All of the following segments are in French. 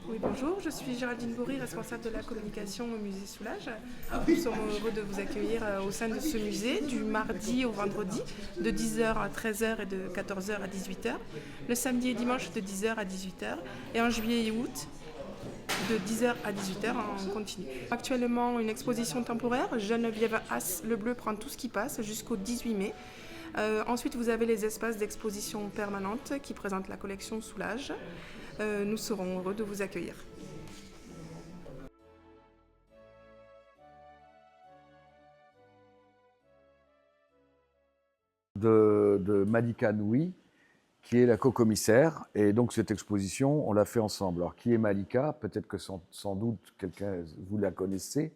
Oui, bonjour, je suis Géraldine Bory, responsable de la communication au musée Soulage. Nous sommes heureux de vous accueillir au sein de ce musée du mardi au vendredi de 10 heures à 13 heures et de 14 heures à 18 heures, le samedi et dimanche de 10 heures à 18 heures et en juillet et août de 10 heures à 18 heures en continu. Actuellement, une exposition temporaire, Geneviève As Le Bleu prend tout ce qui passe jusqu'au 18 mai. Ensuite, vous avez les espaces d'exposition permanente qui présentent la collection Soulage. Nous serons heureux de vous accueillir. De Malika Noui, qui est la co-commissaire. Et donc, cette exposition, on l'a fait ensemble. Alors, qui est Malika? Peut-être que sans doute, quelqu'un, vous la connaissez.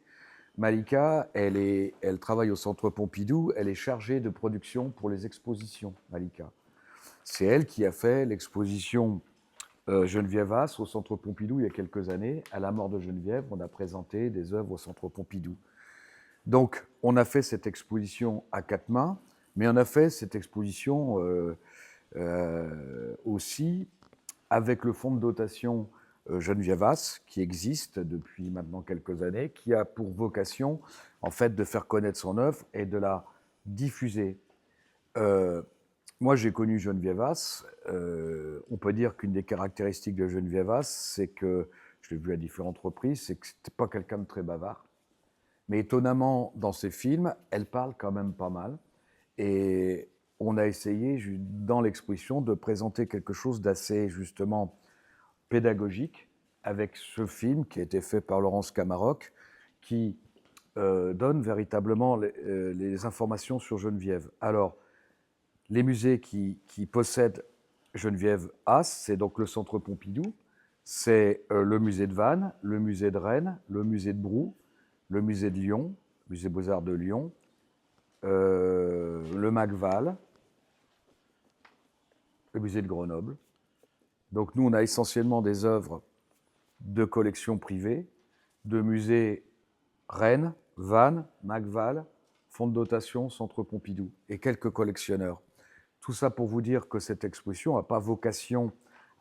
Malika, elle travaille au Centre Pompidou. Elle est chargée de production pour les expositions, Malika. C'est elle qui a fait l'exposition Geneviève As au Centre Pompidou il y a quelques années. À la mort de Geneviève, on a présenté des œuvres au Centre Pompidou. Donc, on a fait cette exposition à quatre mains, mais on a fait cette exposition aussi avec le fonds de dotation Geneviève As, qui existe depuis maintenant quelques années, qui a pour vocation, en fait, de faire connaître son œuvre et de la diffuser. Euh, Moi, j'ai connu Geneviève As. On peut dire qu'une des caractéristiques de Geneviève As, c'est que, je l'ai vu à différentes reprises, c'est que c'était pas quelqu'un de très bavard. Mais étonnamment, dans ses films, elle parle quand même pas mal. Et on a essayé, dans l'exposition, de présenter quelque chose d'assez, justement, pédagogique avec ce film qui a été fait par Laurence Camaroc, qui donne véritablement les informations sur Geneviève. Alors, les musées qui possèdent Geneviève As, c'est donc le Centre Pompidou, c'est le musée de Vannes, le musée de Rennes, le musée de Brou, le musée de Lyon, le musée Beaux-Arts de Lyon, le Macval, le musée de Grenoble. Donc nous, on a essentiellement des œuvres de collections privées, de musées Rennes, Vannes, Macval, fonds de dotation, Centre Pompidou, et quelques collectionneurs. Tout ça pour vous dire que cette exposition n'a pas vocation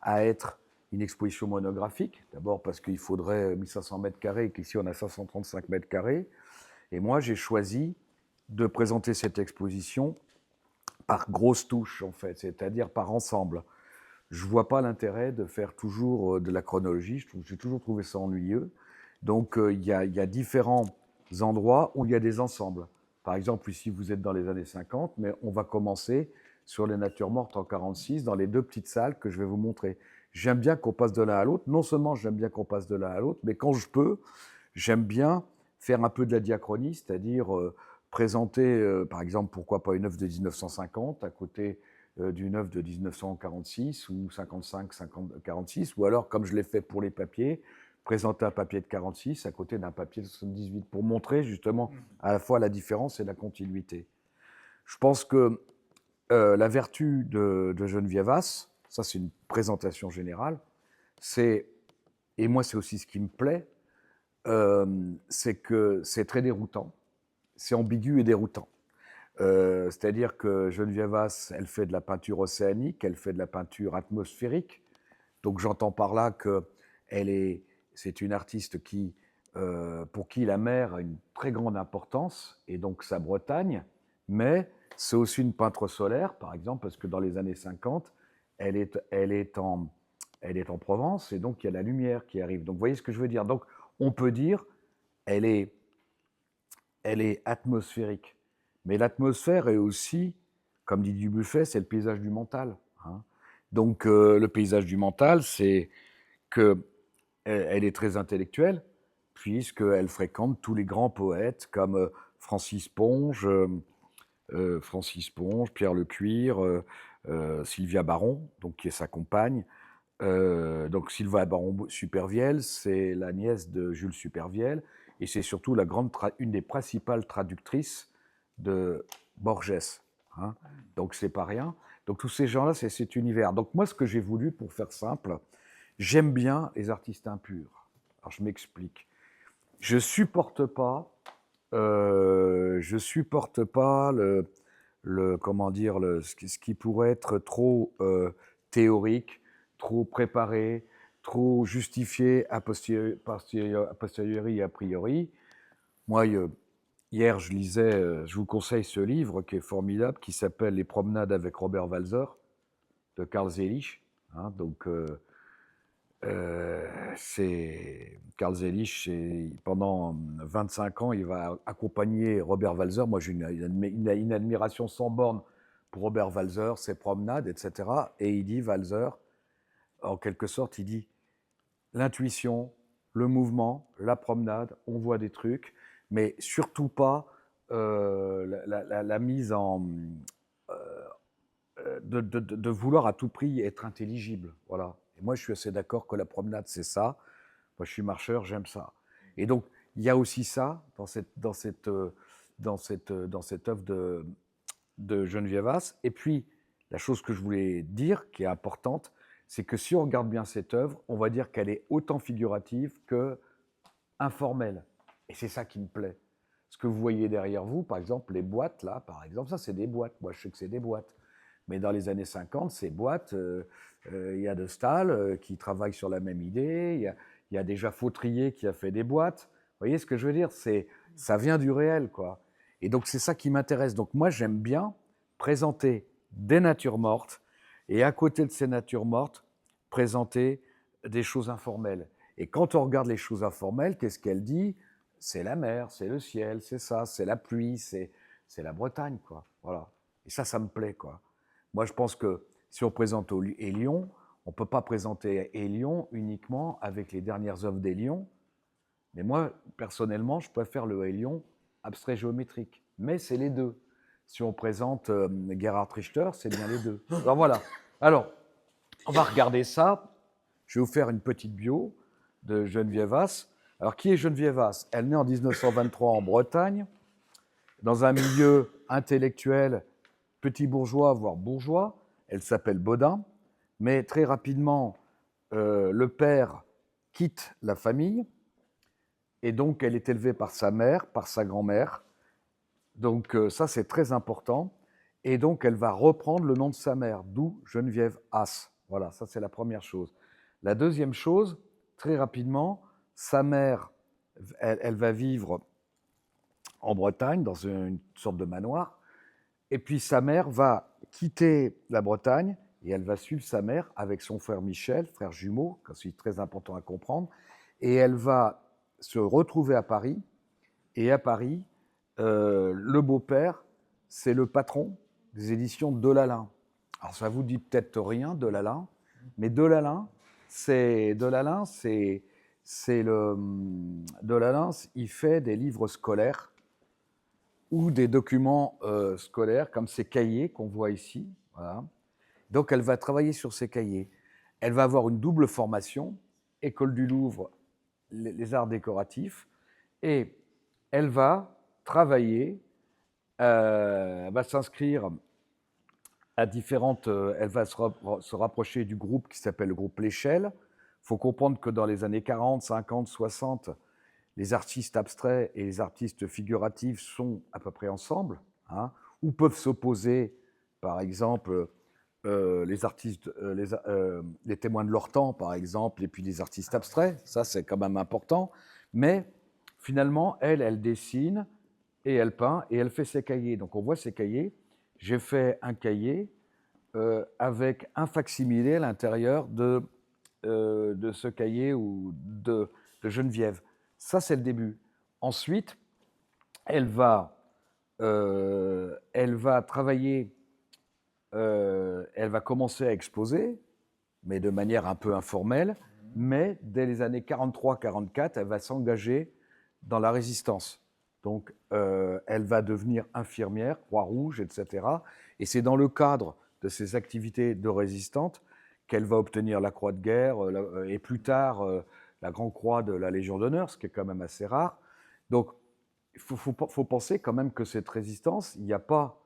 à être une exposition monographique, d'abord parce qu'il faudrait 1500 mètres carrés et qu'ici on a 535 mètres carrés. Et moi, j'ai choisi de présenter cette exposition par grosses touches, en fait, c'est-à-dire par ensemble. Je ne vois pas l'intérêt de faire toujours de la chronologie, j'ai toujours trouvé ça ennuyeux. Donc, il y a différents endroits où il y a des ensembles. Par exemple, ici, vous êtes dans les années 50, mais on va commencer sur les natures mortes en 46, dans les deux petites salles que je vais vous montrer. J'aime bien qu'on passe de l'un à l'autre. Non seulement j'aime bien qu'on passe de l'un à l'autre, mais quand je peux, j'aime bien faire un peu de la diachronie, c'est-à-dire présenter, par exemple, pourquoi pas une œuvre de 1950 à côté d'une œuvre de 1946 ou 55, 50, 46, ou alors, comme je l'ai fait pour les papiers, présenter un papier de 46 à côté d'un papier de 78 pour montrer justement à la fois la différence et la continuité. Je pense que la vertu de Geneviève As, ça c'est une présentation générale, c'est, et moi c'est aussi ce qui me plaît, c'est que c'est très déroutant, c'est ambigu et déroutant. C'est-à-dire que Geneviève As, elle fait de la peinture océanique, elle fait de la peinture atmosphérique. Donc j'entends par là que c'est une artiste pour qui la mer a une très grande importance, et donc sa Bretagne, mais c'est aussi une peintre solaire, par exemple, parce que dans les années 50, elle est en Provence, et donc il y a la lumière qui arrive. Donc vous voyez ce que je veux dire. Donc on peut dire, elle est, elle est atmosphérique. Mais l'atmosphère est aussi, comme dit Dubuffet, c'est le paysage du mental. Hein. Donc le paysage du mental, c'est qu'elle est très intellectuelle, puisqu'elle fréquente tous les grands poètes comme Francis Ponge, Pierre Lecuir, Sylvia Baron, donc qui est sa compagne. Donc Sylvia Baron-Supervielle, c'est la nièce de Jules Supervielle, et c'est surtout une des principales traductrices de Borges. Hein. Donc c'est pas rien. Donc tous ces gens-là, c'est cet univers. Donc moi, ce que j'ai voulu, pour faire simple, j'aime bien les artistes impurs. Alors je m'explique. Je supporte pas comment dire, ce qui pourrait être trop théorique, trop préparé, trop justifié a posteriori et a priori. Moi, hier, je lisais, je vous conseille ce livre qui est formidable, qui s'appelle Les promenades avec Robert Walser, de Carl Seelig. Hein, donc, c'est Carl Seelig, pendant 25 ans, il va accompagner Robert Walser. Moi, j'ai une admiration sans borne pour Robert Walser, ses promenades, etc. Et il dit, Walser, en quelque sorte, il dit l'intuition, le mouvement, la promenade, on voit des trucs, mais surtout pas la mise en... de vouloir à tout prix être intelligible. Voilà. Et moi, je suis assez d'accord que la promenade, c'est ça. Moi, je suis marcheur, j'aime ça. Et donc, il y a aussi ça dans cette œuvre de Geneviève Haas. Et puis, la chose que je voulais dire, qui est importante, c'est que si on regarde bien cette œuvre, on va dire qu'elle est autant figurative que informelle. Et c'est ça qui me plaît. Ce que vous voyez derrière vous, par exemple, les boîtes, là, par exemple, ça, c'est des boîtes. Moi, je sais que c'est des boîtes. Mais dans les années 50, ces boîtes, il y a de Stahl qui travaille sur la même idée, il y a déjà Fautrier qui a fait des boîtes. Vous voyez ce que je veux dire? Ça vient du réel, quoi. Et donc, c'est ça qui m'intéresse. Donc, moi, j'aime bien présenter des natures mortes et à côté de ces natures mortes, présenter des choses informelles. Et quand on regarde les choses informelles, qu'est-ce qu'elle dit? C'est la mer, c'est le ciel, c'est ça, c'est la pluie, c'est la Bretagne, quoi. Voilà. Et ça me plaît, quoi. Moi, je pense que si on présente Hélion, on ne peut pas présenter Hélion uniquement avec les dernières œuvres d'Hélion. Mais moi, personnellement, je préfère le Hélion abstrait géométrique. Mais c'est les deux. Si on présente Gerhard Richter, c'est bien les deux. Alors voilà. Alors, on va regarder ça. Je vais vous faire une petite bio de Geneviève Haas. Alors, qui est Geneviève Haas? Elle naît en 1923 en Bretagne, dans un milieu intellectuel petit bourgeois, voire bourgeois. Elle s'appelle Bodin, mais très rapidement, le père quitte la famille, et donc elle est élevée par sa mère, par sa grand-mère. Donc ça, c'est très important. Et donc, elle va reprendre le nom de sa mère, d'où Geneviève Haas. Voilà, ça, c'est la première chose. La deuxième chose, très rapidement, sa mère, elle va vivre en Bretagne, dans une sorte de manoir. Et puis sa mère va quitter la Bretagne et elle va suivre sa mère avec son frère Michel, frère jumeau, c'est très important à comprendre. Et elle va se retrouver à Paris. Et à Paris, le beau-père, c'est le patron des éditions Delalin. Alors ça vous dit peut-être rien, Delalin, mais Delalin, il fait des livres scolaires ou des documents scolaires, comme ces cahiers qu'on voit ici. Voilà. Donc, elle va travailler sur ces cahiers. Elle va avoir une double formation, École du Louvre, les arts décoratifs, et elle va travailler, va s'inscrire à différentes... elle va se rapprocher du groupe qui s'appelle le groupe L'Échelle. Il faut comprendre que dans les années 40, 50, 60, les artistes abstraits et les artistes figuratifs sont à peu près ensemble, hein, ou peuvent s'opposer, par exemple, les artistes, les témoins de leur temps, par exemple, et puis les artistes abstraits, ça c'est quand même important, mais finalement, elle dessine, et elle peint, et elle fait ses cahiers. Donc on voit ses cahiers. J'ai fait un cahier avec un facsimilé à l'intérieur de ce cahier ou de Geneviève. Ça, c'est le début. Ensuite, elle va travailler, elle va commencer à exposer, mais de manière un peu informelle. Mais dès les années 43-44, elle va s'engager dans la résistance. Donc, elle va devenir infirmière, Croix-Rouge, etc. Et c'est dans le cadre de ses activités de résistante qu'elle va obtenir la Croix de guerre et plus tard la Grande Croix de la Légion d'honneur, ce qui est quand même assez rare. Donc, il faut penser quand même que cette résistance, il n'y a pas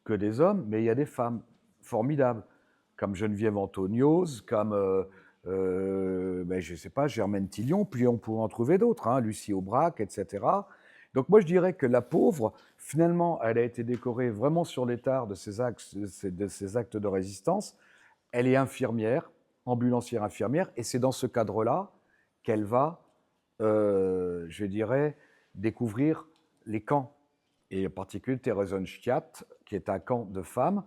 que des hommes, mais il y a des femmes formidables, comme Geneviève Antonios, comme, je ne sais pas, Germaine Tillion, puis on pourrait en trouver d'autres, hein, Lucie Aubrac, etc. Donc moi, je dirais que la pauvre, finalement, elle a été décorée vraiment sur l'état de ses actes de résistance. Elle est infirmière, ambulancière infirmière, et c'est dans ce cadre-là qu'elle va, je dirais, découvrir les camps, et en particulier Theresienstadt, qui est un camp de femmes,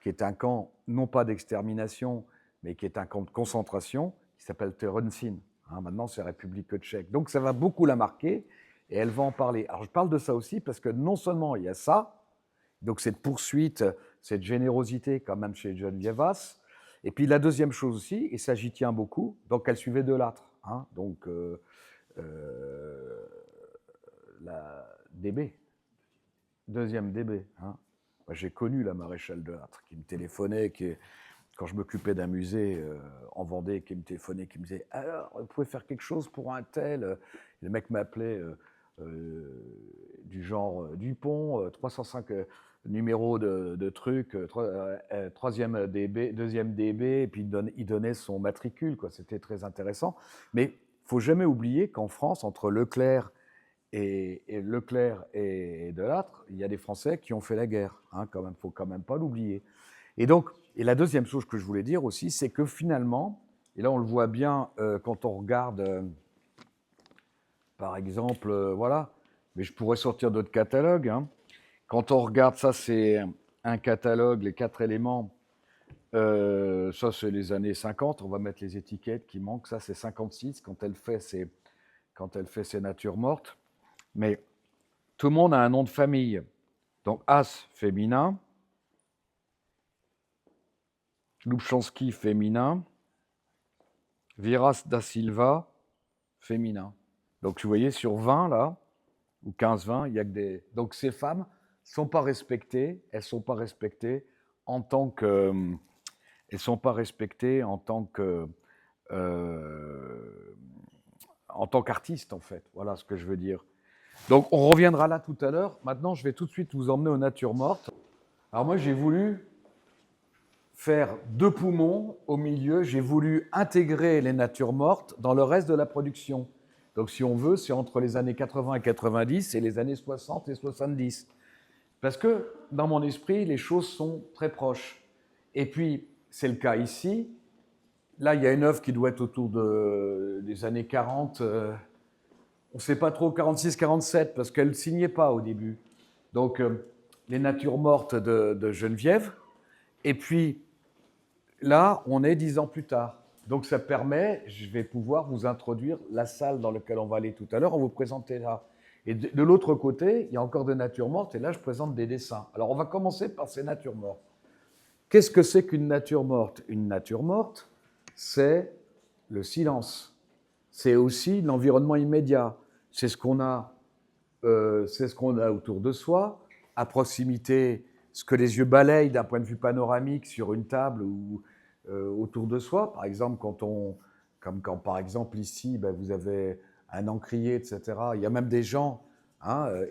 qui est un camp non pas d'extermination, mais qui est un camp de concentration, qui s'appelle Terezín. Maintenant, c'est République tchèque. Donc, ça va beaucoup la marquer, et elle va en parler. Alors, je parle de ça aussi parce que non seulement il y a ça, donc cette poursuite, cette générosité quand même chez Geneviève Haas, et puis la deuxième chose aussi, et ça j'y tiens beaucoup, donc elle suivait Delattre, donc la DB, deuxième DB. Moi, j'ai connu la maréchale Delattre qui me téléphonait, quand je m'occupais d'un musée en Vendée, qui me téléphonait, qui me disait « Alors, vous pouvez faire quelque chose pour un tel ?» Le mec m'appelait du genre Dupont, 305 numéros de trucs, troisième DB, deuxième DB, et puis il donnait son matricule, quoi. C'était très intéressant. Mais il ne faut jamais oublier qu'en France, entre Leclerc et Delattre, il y a des Français qui ont fait la guerre. Quand même, faut quand même pas l'oublier. Et la deuxième chose que je voulais dire aussi, c'est que finalement, et là on le voit bien quand on regarde, par exemple, voilà, mais je pourrais sortir d'autres catalogues. Quand on regarde ça, c'est un catalogue, les 4 éléments. Ça, c'est les années 50. On va mettre les étiquettes qui manquent. Ça, c'est 56 quand elle fait ses natures mortes. Mais tout le monde a un nom de famille. Donc, Haas, féminin. Lubchansky, féminin. Viras da Silva, féminin. Donc, vous voyez, sur 20, là, ou 15-20, il y a que des... Donc, ces femmes ne sont pas respectées. Elles ne sont pas respectées en tant que... Elles sont pas respectées en tant qu'artistes, en fait. Voilà ce que je veux dire. Donc, on reviendra là tout à l'heure. Maintenant, je vais tout de suite vous emmener aux natures mortes. Alors, moi, j'ai voulu faire 2 poumons au milieu. J'ai voulu intégrer les natures mortes dans le reste de la production. Donc, si on veut, c'est entre les années 80 et 90 et les années 60 et 70. Parce que, dans mon esprit, les choses sont très proches. Et puis, c'est le cas ici. Là, il y a une œuvre qui doit être autour des années 40. On ne sait pas trop, 46-47, parce qu'elle ne signait pas au début. Donc, les natures mortes de Geneviève. Et puis, là, on est 10 ans plus tard. Donc, ça permet, je vais pouvoir vous introduire la salle dans laquelle on va aller tout à l'heure, on vous présenter là. Et de l'autre côté, il y a encore des natures mortes, et là, je présente des dessins. Alors, on va commencer par ces natures mortes. Qu'est-ce que c'est qu'une nature morte? Une nature morte, c'est le silence. C'est aussi l'environnement immédiat. C'est ce qu'on a autour de soi, à proximité, ce que les yeux balayent d'un point de vue panoramique sur une table ou autour de soi. Par exemple, comme quand par exemple ici, vous avez un encrier, etc. Il y a même des gens,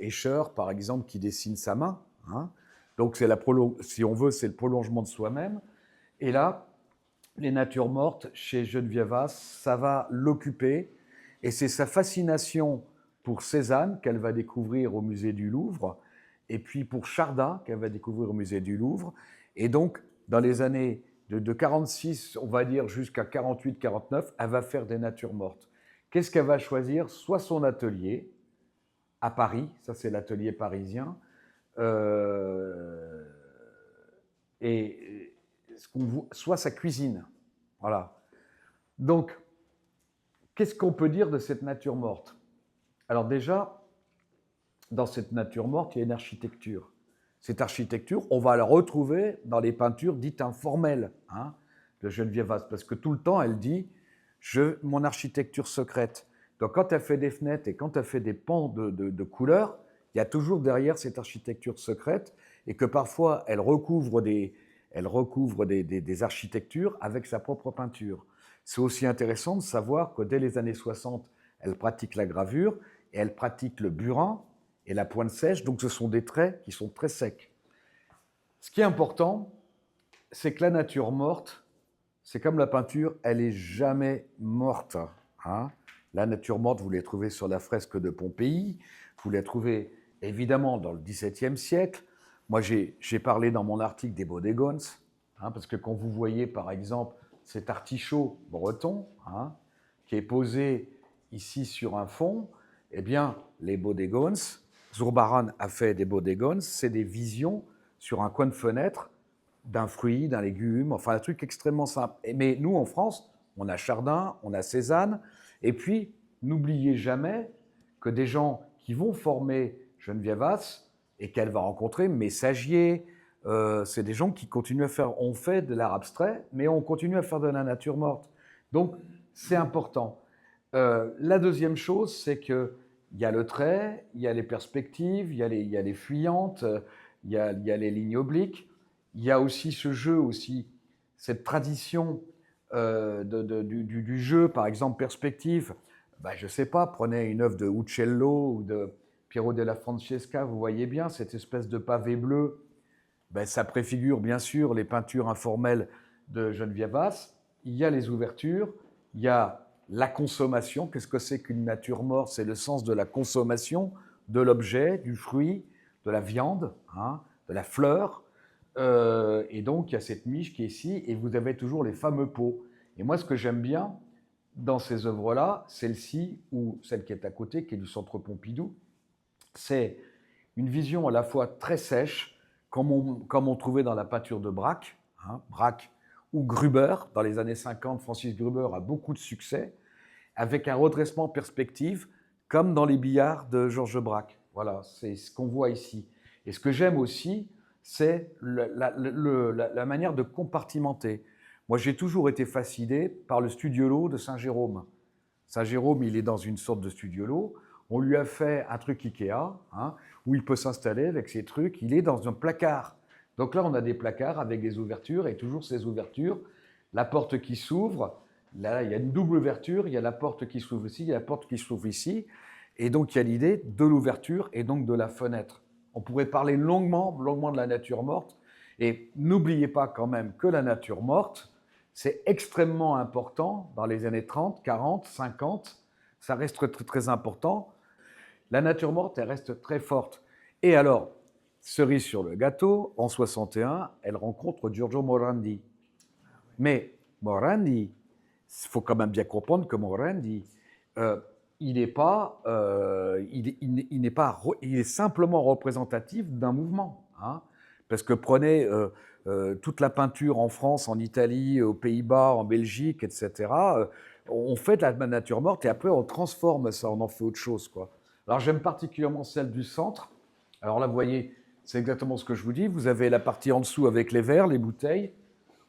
Escher par exemple, qui dessinent sa main. Donc, si on veut, c'est le prolongement de soi-même. Et là, les natures mortes, chez Geneviève Haas, ça va l'occuper. Et c'est sa fascination pour Cézanne, qu'elle va découvrir au musée du Louvre, et puis pour Chardin, qu'elle va découvrir au musée du Louvre. Et donc, dans les années de 46, on va dire, jusqu'à 48-49, elle va faire des natures mortes. Qu'est-ce qu'elle va choisir? Soit son atelier, à Paris, ça c'est l'atelier parisien, et soit sa cuisine. Voilà. Donc, qu'est-ce qu'on peut dire de cette nature morte? Alors déjà, dans cette nature morte, il y a une architecture. Cette architecture, on va la retrouver dans les peintures dites informelles de Geneviève Haas, parce que tout le temps, elle dit « mon architecture secrète ». Donc, quand elle fait des fenêtres et quand elle fait des pans de couleurs, il y a toujours derrière cette architecture secrète, et que parfois, elle recouvre des architectures avec sa propre peinture. C'est aussi intéressant de savoir que dès les années 60, elle pratique la gravure, et elle pratique le burin et la pointe sèche, donc ce sont des traits qui sont très secs. Ce qui est important, c'est que la nature morte, c'est comme la peinture, elle n'est jamais morte. La nature morte, vous la trouvez sur la fresque de Pompéi, vous la trouvez évidemment dans le XVIIe siècle. Moi, j'ai parlé dans mon article des bodegones, parce que quand vous voyez, par exemple, cet artichaut breton, qui est posé ici sur un fond, eh bien, les bodegons, Zurbaran a fait des bodegons, c'est des visions sur un coin de fenêtre d'un fruit, d'un légume, enfin un truc extrêmement simple. Mais nous, en France, on a Chardin, on a Cézanne, et puis, n'oubliez jamais que des gens qui vont former Geneviève Haas et qu'elle va rencontrer, Messagier, c'est des gens qui continuent à faire, on fait de l'art abstrait, mais on continue à faire de la nature morte. Donc, c'est important. La deuxième chose, c'est qu'il y a le trait, il y a les perspectives, il y a les fuyantes, il y a les lignes obliques. Il y a aussi ce jeu, aussi, cette tradition du jeu, par exemple, perspective. Je ne sais pas, prenez une œuvre de Uccello ou de Piero della Francesca, vous voyez bien cette espèce de pavé bleu. Ça préfigure bien sûr les peintures informelles de Geneviève Haas. Il y a les ouvertures, il y a la consommation. Qu'est-ce que c'est qu'une nature morte? C'est le sens de la consommation de l'objet, du fruit, de la viande, de la fleur. Et donc, il y a cette niche qui est ici, et vous avez toujours les fameux pots. Et moi, ce que j'aime bien dans ces œuvres-là, celle-ci ou celle qui est à côté, qui est du Centre Pompidou, c'est une vision à la fois très sèche, comme on trouvait dans la peinture de Braque, Braque ou Gruber. Dans les années 50, Francis Gruber a beaucoup de succès, avec un redressement perspective, comme dans les billards de Georges Braque. Voilà, c'est ce qu'on voit ici. Et ce que j'aime aussi, c'est la manière de compartimenter. Moi, j'ai toujours été fasciné par le studiolo de Saint-Jérôme. Saint-Jérôme, il est dans une sorte de studiolo. On lui a fait un truc Ikea, où il peut s'installer avec ses trucs. Il est dans un placard. Donc là, on a des placards avec des ouvertures, et toujours ces ouvertures, la porte qui s'ouvre. Là, il y a une double ouverture, il y a la porte qui s'ouvre ici, il y a la porte qui s'ouvre ici. Et donc, il y a l'idée de l'ouverture et donc de la fenêtre. On pourrait parler longuement de la nature morte. Et n'oubliez pas quand même que la nature morte, c'est extrêmement important dans les années 30, 40, 50. Ça reste très, très important. La nature morte, elle reste très forte. Et alors, cerise sur le gâteau, en 61, elle rencontre Giorgio Morandi. Mais Morandi, il faut quand même bien comprendre que Morandi, il est simplement représentatif d'un mouvement. Parce que prenez toute la peinture en France, en Italie, aux Pays-Bas, en Belgique, etc. On fait de la nature morte et après on transforme ça, on en fait autre chose, quoi. Alors j'aime particulièrement celle du centre. Alors là, vous voyez, c'est exactement ce que je vous dis. Vous avez la partie en dessous avec les verres, les bouteilles.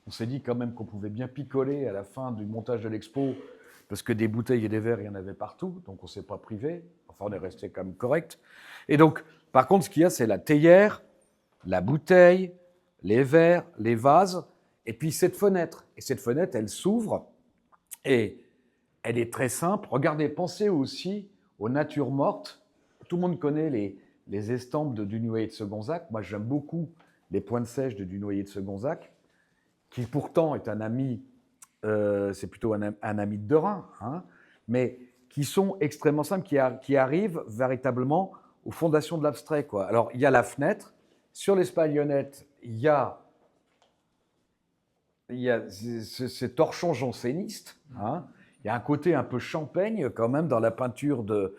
On s'est dit quand même qu'on pouvait bien picoler à la fin du montage de l'expo, parce que des bouteilles et des verres, il y en avait partout, donc on ne s'est pas privé. Enfin, on est resté quand même correct. Et donc, par contre, ce qu'il y a, c'est la théière, la bouteille, les verres, les vases, et puis cette fenêtre. Et cette fenêtre, elle s'ouvre, et elle est très simple. Regardez, pensez aussi aux natures mortes. Tout le monde connaît les estampes de Dunoyer de Segonzac. Moi, j'aime beaucoup les pointes sèches de Dunoyer de Segonzac, qui pourtant est un ami, c'est plutôt un ami de Derain, mais qui sont extrêmement simples, qui arrivent véritablement aux fondations de l'abstrait, quoi. Alors, il y a la fenêtre. Sur l'espagnolette, il y a ce torchon janséniste. Il y a un côté un peu champaigne quand même dans la peinture de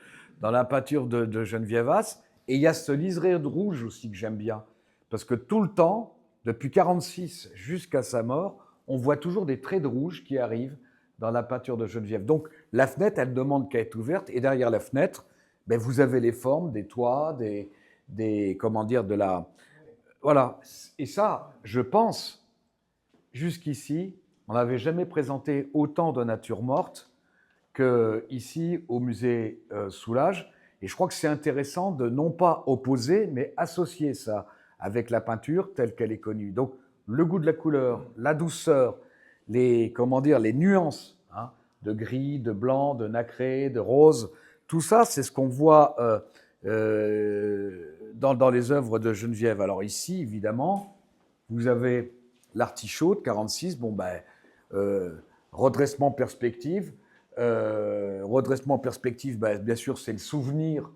Geneviève Haas. Et il y a ce liseré de rouge aussi que j'aime bien. Parce que tout le temps, depuis 1946 jusqu'à sa mort, on voit toujours des traits de rouge qui arrivent dans la peinture de Geneviève. Donc la fenêtre, elle demande qu'à être ouverte. Et derrière la fenêtre, vous avez les formes des toits, Voilà. Et ça, je pense, jusqu'ici, on n'avait jamais présenté autant de nature morte qu'ici au musée Soulages. Et je crois que c'est intéressant de non pas opposer, mais associer ça avec la peinture telle qu'elle est connue. Donc, le goût de la couleur, la douceur, les nuances de gris, de blanc, de nacré, de rose, tout ça, c'est ce qu'on voit dans les œuvres de Geneviève. Alors ici, évidemment, vous avez l'artichaut de 46, redressement perspective. Redressement perspective, bien sûr, c'est le souvenir.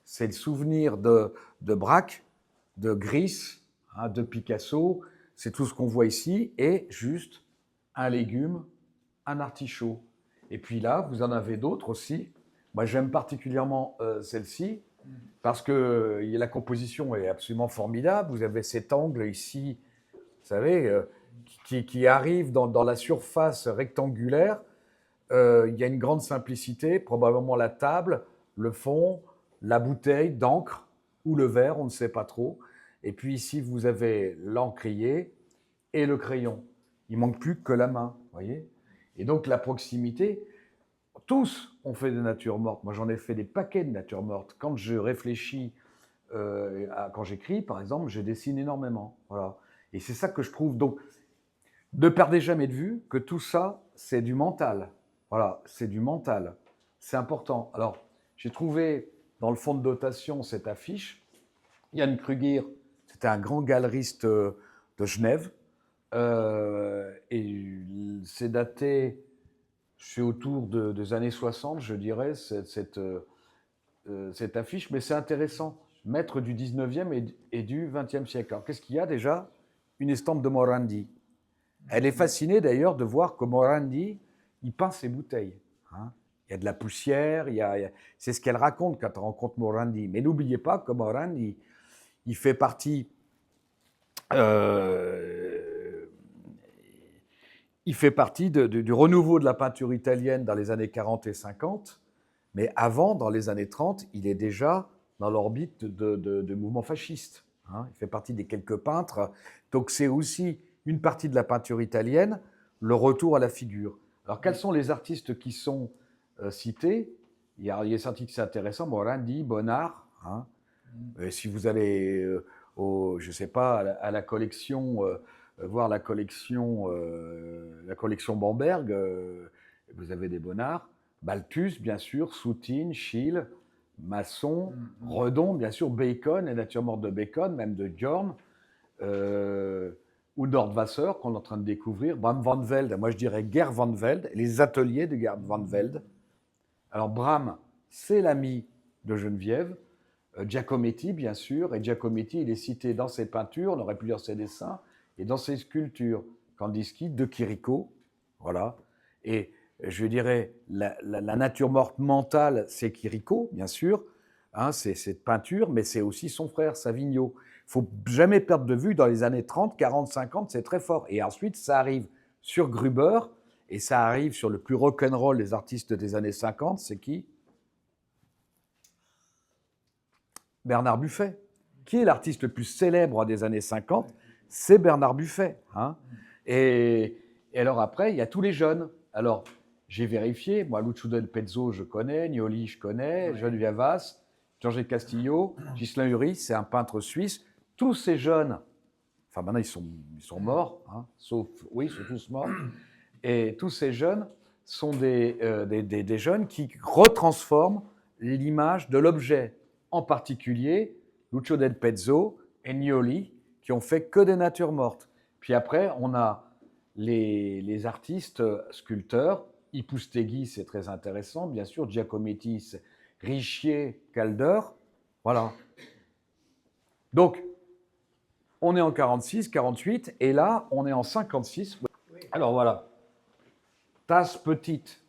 C'est le souvenir de Braque, de Gris, de Picasso. C'est tout ce qu'on voit ici. Et juste un légume, un artichaut. Et puis là, vous en avez d'autres aussi. Moi, j'aime particulièrement celle-ci parce que la composition est absolument formidable. Vous avez cet angle ici, vous savez, qui arrive dans la surface rectangulaire. Il y a une grande simplicité, probablement la table, le fond, la bouteille d'encre ou le verre, on ne sait pas trop. Et puis ici, vous avez l'encrier et le crayon. Il ne manque plus que la main, vous voyez. Et donc la proximité, tous ont fait des natures mortes. Moi, j'en ai fait des paquets de natures mortes. Quand je réfléchis, quand j'écris, par exemple, je dessine énormément. Voilà. Et c'est ça que je trouve. Donc, ne perdez jamais de vue que tout ça, c'est du mental. Voilà, c'est du mental. C'est important. Alors, j'ai trouvé dans le fond de dotation cette affiche. Yann Kruger, c'était un grand galeriste de Genève. Et c'est daté, c'est autour des années 60, je dirais, cette affiche. Mais c'est intéressant, maître du 19e et du 20e siècle. Alors, qu'est-ce qu'il y a déjà? Une estampe de Morandi. Elle est fascinée d'ailleurs de voir que Morandi, il peint ses bouteilles. Hein. Il y a de la poussière, c'est ce qu'elle raconte quand on rencontre Morandi. Mais n'oubliez pas que Morandi, il fait partie, du renouveau de la peinture italienne dans les années 40 et 50. Mais avant, dans les années 30, il est déjà dans l'orbite de mouvements fascistes. Hein. Il fait partie des quelques peintres. Donc c'est aussi une partie de la peinture italienne, le retour à la figure. Alors, quels sont les artistes qui sont cités? Il y a des artistes qui sont intéressants, Morandi, Bonnard. Hein. Si vous allez, je ne sais pas, à la collection, voir la collection Bamberg, vous avez des Bonnard. Balthus, bien sûr, Soutine, Schiele, Masson, Redon, bien sûr, Bacon, les natures mortes de Bacon, même de Bjorn. Ou Nordwasser, qu'on est en train de découvrir, Bram van Velde, moi je dirais Gerd van Velde, les ateliers de Gerd van Velde. Alors Bram, c'est l'ami de Geneviève, Giacometti bien sûr, et Giacometti il est cité dans ses peintures, on aurait pu lire ses dessins, et dans ses sculptures, Kandinsky, de Chirico, voilà. Et je dirais, la nature morte mentale, c'est Chirico, bien sûr, hein, c'est cette peinture, mais c'est aussi son frère, Savigno. Il ne faut jamais perdre de vue, dans les années 30, 40, 50, c'est très fort. Et ensuite, ça arrive sur Gruber, et ça arrive sur le plus rock'n'roll des artistes des années 50, c'est qui? Bernard Buffet. Qui est l'artiste le plus célèbre des années 50? C'est Bernard Buffet. Hein. Et alors après, il y a tous les jeunes. Alors, j'ai vérifié, moi, Lucio del Pezzo, je connais, Nioli, je connais, Geneviève Vasse, Georges Castillo, Ghislain Hury, c'est un peintre suisse. Tous ces jeunes, enfin maintenant ils sont morts, hein, sauf, oui, ils sont tous morts, et tous ces jeunes sont des jeunes qui retransforment l'image de l'objet, en particulier Lucio del Pezzo et Nioli, qui ont fait que des natures mortes. Puis après, on a les artistes sculpteurs, Ipustegui, c'est très intéressant, bien sûr, Giacometti, Richier, Calder, voilà. Donc, on est en 46, 48, et là, on est en 56. Alors voilà, tasse petite.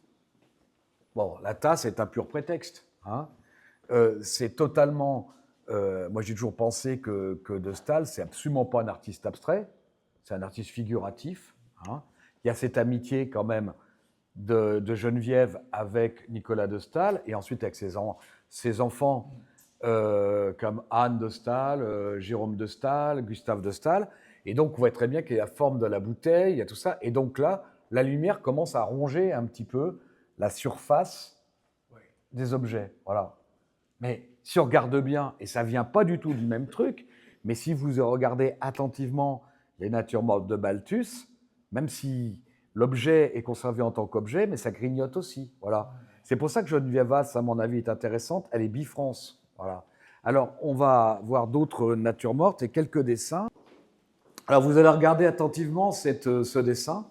Bon, la tasse est un pur prétexte. Hein. C'est totalement... moi, j'ai toujours pensé que de Staël, c'est absolument pas un artiste abstrait, c'est un artiste figuratif. Hein. Il y a cette amitié quand même de Geneviève avec Nicolas de Staël, et ensuite avec ses enfants... comme Anne de Staël, Jérôme de Staël, Gustave de Staël. Et donc, on voit très bien qu'il y a la forme de la bouteille, il y a tout ça. Et donc là, la lumière commence à ronger un petit peu la surface des objets. Voilà. Mais si on regarde bien, et ça ne vient pas du tout du même truc, mais si vous regardez attentivement les natures mortes de Balthus, même si l'objet est conservé en tant qu'objet, mais ça grignote aussi. Voilà. C'est pour ça que Geneviève Vasse, à mon avis, est intéressante. Elle est bifrance. Voilà. Alors, on va voir d'autres natures mortes et quelques dessins. Alors, vous allez regarder attentivement ce dessin,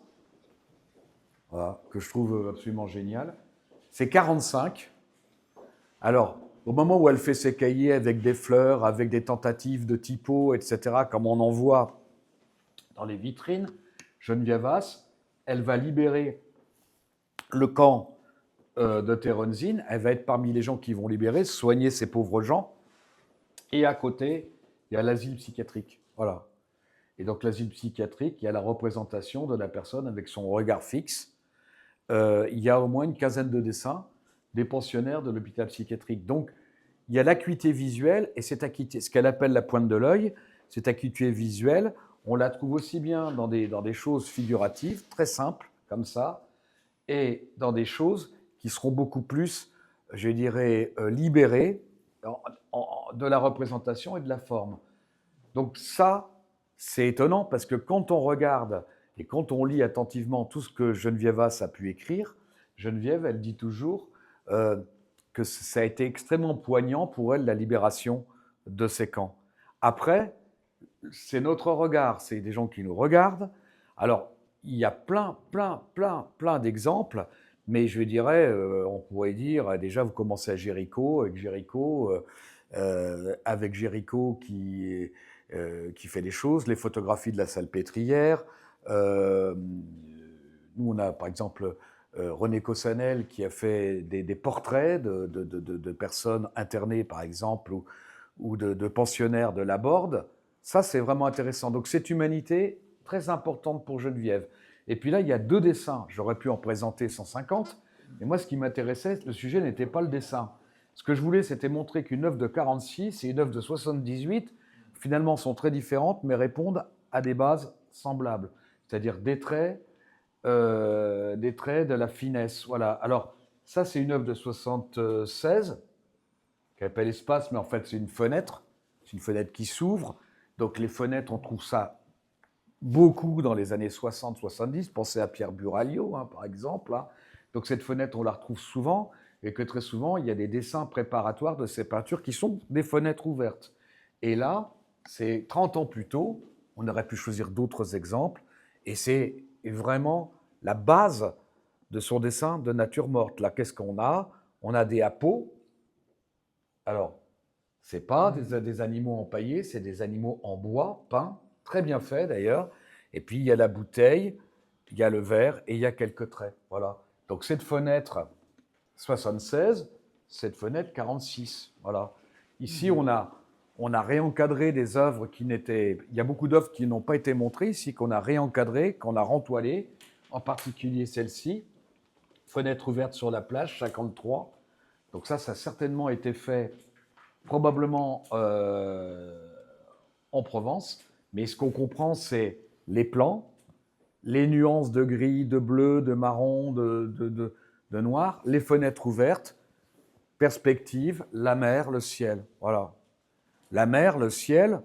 voilà, que je trouve absolument génial. C'est 45. Alors, au moment où elle fait ses cahiers avec des fleurs, avec des tentatives de typo, etc., comme on en voit dans les vitrines, Geneviève Vasse, elle va libérer le camp de Terenzin, elle va être parmi les gens qui vont libérer, soigner ces pauvres gens. Et à côté, il y a l'asile psychiatrique. Voilà. Et donc l'asile psychiatrique, il y a la représentation de la personne avec son regard fixe. Il y a au moins une quinzaine de dessins des pensionnaires de l'hôpital psychiatrique. Donc, il y a l'acuité visuelle et cette acuité, ce qu'elle appelle la pointe de l'œil, cette acuité visuelle, on la trouve aussi bien dans des choses figuratives, très simples, comme ça, et dans des choses qui seront beaucoup plus, je dirais, libérées de la représentation et de la forme. Donc ça, c'est étonnant parce que quand on regarde et quand on lit attentivement tout ce que Geneviève Haas a pu écrire, Geneviève, elle dit toujours que ça a été extrêmement poignant pour elle, la libération de ces camps. Après, c'est notre regard, c'est des gens qui nous regardent. Alors, il y a plein d'exemples, mais je dirais, on pourrait dire, déjà, vous commencez à Géricault, avec Géricault qui fait des choses, les photographies de la Salpêtrière. Nous, on a par exemple René Cossanel qui a fait des portraits de personnes internées, par exemple, ou de pensionnaires de Laborde. Ça, c'est vraiment intéressant. Donc, cette humanité, très importante pour Geneviève. Et puis là, il y a 2 dessins. J'aurais pu en présenter 150. Mais moi, ce qui m'intéressait, le sujet n'était pas le dessin. Ce que je voulais, c'était montrer qu'une œuvre de 46 et une œuvre de 78, finalement, sont très différentes, mais répondent à des bases semblables. C'est-à-dire des traits, de la finesse. Voilà. Alors, ça, c'est une œuvre de 76, qui s'appelle Espace, mais en fait, c'est une fenêtre. C'est une fenêtre qui s'ouvre. Donc, les fenêtres, on trouve ça beaucoup dans les années 60-70. Pensez à Pierre Buralio, hein, par exemple. Hein. Donc, cette fenêtre, on la retrouve souvent, et que très souvent, il y a des dessins préparatoires de ces peintures qui sont des fenêtres ouvertes. Et là, c'est 30 ans plus tôt, on aurait pu choisir d'autres exemples, et c'est vraiment la base de son dessin de nature morte. Là, qu'est-ce qu'on a? On a des apos. Alors, ce n'est pas des animaux empaillés, c'est des animaux en bois, peints, très bien faits d'ailleurs. Et puis, il y a la bouteille, il y a le verre et il y a quelques traits. Voilà. Donc, cette fenêtre 76, cette fenêtre 46. Voilà. Ici, on a réencadré des œuvres qui n'étaient... Il y a beaucoup d'œuvres qui n'ont pas été montrées ici, qu'on a réencadrées, qu'on a rentoilées, en particulier celle-ci, fenêtre ouverte sur la plage, 53. Donc ça a certainement été fait probablement en Provence, mais ce qu'on comprend, c'est les plans, les nuances de gris, de bleu, de marron, de noir, les fenêtres ouvertes, perspective, la mer, le ciel. Voilà. La mer, le ciel,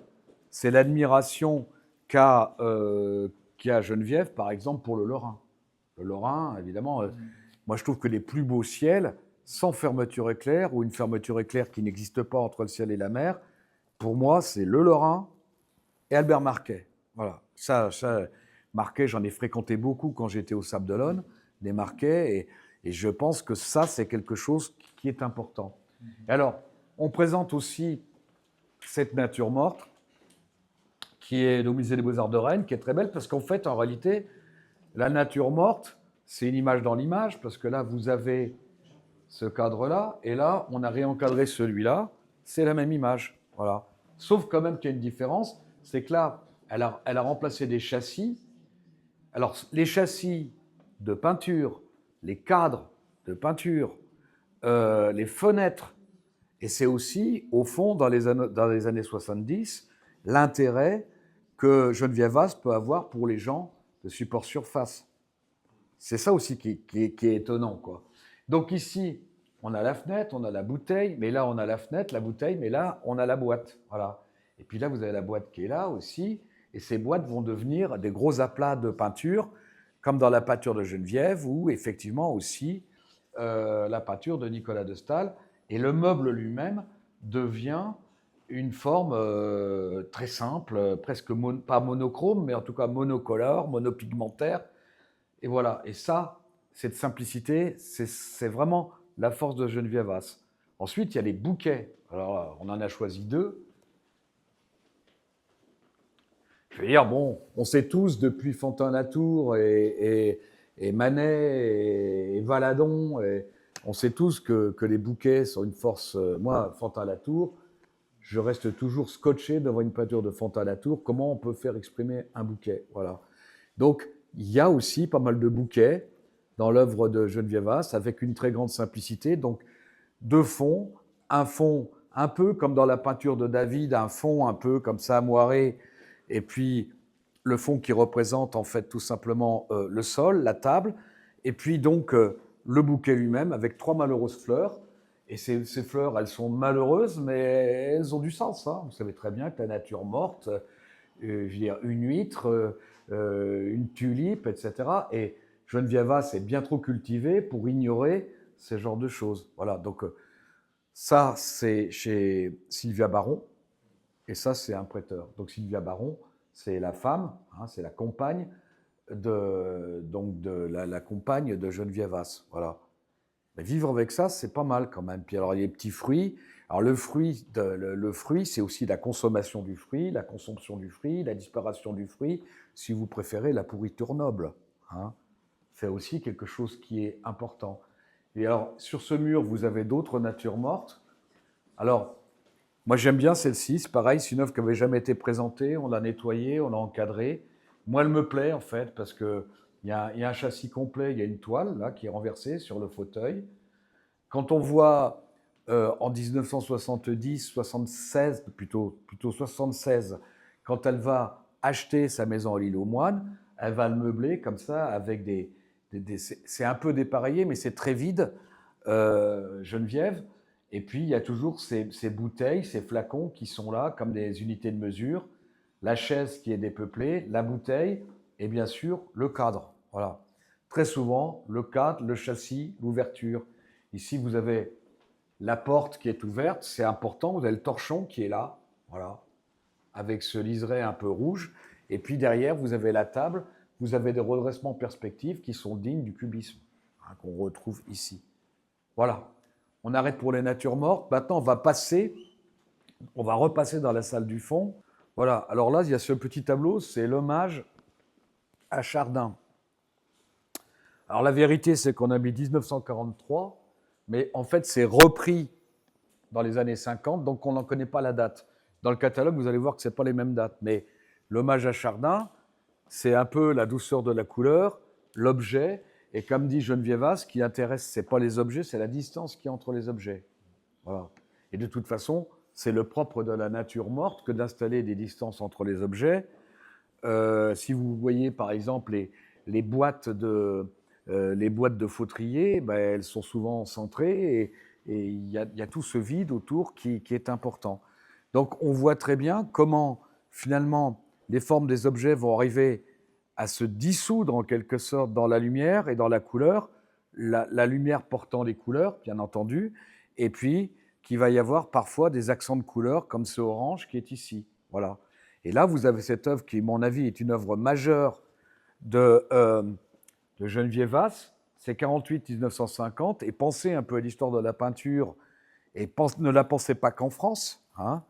c'est l'admiration qu'a Geneviève, par exemple, pour le Lorrain. Le Lorrain, évidemment, moi je trouve que les plus beaux ciels, sans fermeture éclair, ou une fermeture éclair qui n'existe pas entre le ciel et la mer, pour moi, c'est le Lorrain et Albert Marquet. Voilà. Ça, Marquet, j'en ai fréquenté beaucoup quand j'étais au Sable d'Olonne, des Marquets, et je pense que ça, c'est quelque chose qui est important. Et alors, on présente aussi cette nature morte, qui est au Musée des Beaux-Arts de Rennes, qui est très belle, parce qu'en fait, en réalité, la nature morte, c'est une image dans l'image, parce que là, vous avez ce cadre-là, et là, on a réencadré celui-là, c'est la même image. Voilà. Sauf quand même qu'il y a une différence, c'est que là, elle a remplacé des châssis. Alors, les châssis de peinture, les cadres de peinture, les fenêtres, et c'est aussi, au fond, dans les années 70, l'intérêt que Geneviève Haas peut avoir pour les gens de support surface. C'est ça aussi qui est étonnant, quoi. Donc ici, on a la fenêtre, on a la bouteille, mais là, on a la fenêtre, la bouteille, mais là, on a la boîte. Voilà. Et puis là, vous avez la boîte qui est là aussi, et ces boîtes vont devenir des gros aplats de peinture, comme dans la peinture de Geneviève, ou effectivement aussi la peinture de Nicolas de Staël. Et le meuble lui-même devient une forme très simple, presque pas monochrome, mais en tout cas monocolore, monopigmentaire. Et voilà. Et ça, cette simplicité, c'est vraiment la force de Geneviève Haas. Ensuite, il y a les bouquets. Alors, on en a choisi 2. Je veux dire, bon, on sait tous depuis Fontaine-Latour et et Manet et Valadon. Et on sait tous que les bouquets sont une force. Moi, Fantin-Latour, je reste toujours scotché devant une peinture de Fantin-Latour. Comment on peut faire exprimer un bouquet? Voilà. Donc, il y a aussi pas mal de bouquets dans l'œuvre de Geneviève Haas, avec une très grande simplicité. Donc, deux fonds, un fond un peu comme dans la peinture de David, un fond un peu comme ça, moiré, et puis le fond qui représente en fait tout simplement le sol, la table, et puis donc le bouquet lui-même avec 3 malheureuses fleurs. Et ces fleurs, elles sont malheureuses, mais elles ont du sens. Hein. Vous savez très bien que la nature morte, je veux dire, une huître, une tulipe, etc. Et Geneviève Haas est bien trop cultivée pour ignorer ce genre de choses. Voilà, donc ça, c'est chez Sylvia Baron, et ça, c'est un prêteur. Donc Sylvia Baron, c'est la femme, hein, c'est la compagne la compagne de Geneviève Haas. Voilà. Mais vivre avec ça, c'est pas mal quand même. Puis alors, il y a les petits fruits. Alors le fruit, c'est aussi la consommation du fruit, la consomption du fruit, la disparition du fruit, si vous préférez, la pourriture noble. Hein. C'est aussi quelque chose qui est important. Et alors, sur ce mur, vous avez d'autres natures mortes. Alors, moi, j'aime bien celle-ci. C'est pareil, c'est une œuvre qui n'avait jamais été présentée. On l'a nettoyée, on l'a encadrée. Moi, elle me plaît, en fait, parce qu'il y a un châssis complet, il y a une toile, là, qui est renversée sur le fauteuil. Quand on voit en 1970, 76, plutôt 76, quand elle va acheter sa maison à l'île aux Moines, elle va le meubler comme ça, avec c'est un peu dépareillé, mais c'est très vide, Geneviève. Et puis, il y a toujours ces bouteilles, ces flacons qui sont là comme des unités de mesure, la chaise qui est dépeuplée, la bouteille et bien sûr le cadre. Voilà. Très souvent, le cadre, le châssis, l'ouverture. Ici, vous avez la porte qui est ouverte, c'est important. Vous avez le torchon qui est là, voilà, avec ce liseré un peu rouge. Et puis derrière, vous avez la table. Vous avez des redressements perspectives qui sont dignes du cubisme, hein, qu'on retrouve ici. Voilà. On arrête pour les natures mortes. Maintenant, on va repasser dans la salle du fond. Voilà. Alors là, il y a ce petit tableau, c'est l'hommage à Chardin. Alors la vérité, c'est qu'on a mis 1943, mais en fait, c'est repris dans les années 50, donc on n'en connaît pas la date. Dans le catalogue, vous allez voir que ce n'est pas les mêmes dates, mais l'hommage à Chardin, c'est un peu la douceur de la couleur, l'objet, et comme dit Geneviève Haas, ce qui intéresse, ce n'est pas les objets, c'est la distance qu'il y a entre les objets. Voilà. Et de toute façon, c'est le propre de la nature morte que d'installer des distances entre les objets. Si vous voyez par exemple les boîtes de fautrier, ben, elles sont souvent centrées et il y a tout ce vide autour qui est important. Donc on voit très bien comment finalement les formes des objets vont arriver à se dissoudre en quelque sorte dans la lumière et dans la couleur, la lumière portant les couleurs, bien entendu, et puis qu'il va y avoir parfois des accents de couleurs comme ce orange qui est ici. Voilà. Et là, vous avez cette œuvre qui, à mon avis, est une œuvre majeure de Geneviève Haas, c'est 48-1950, et pensez un peu à l'histoire de la peinture, et ne la pensez pas qu'en France. Hein.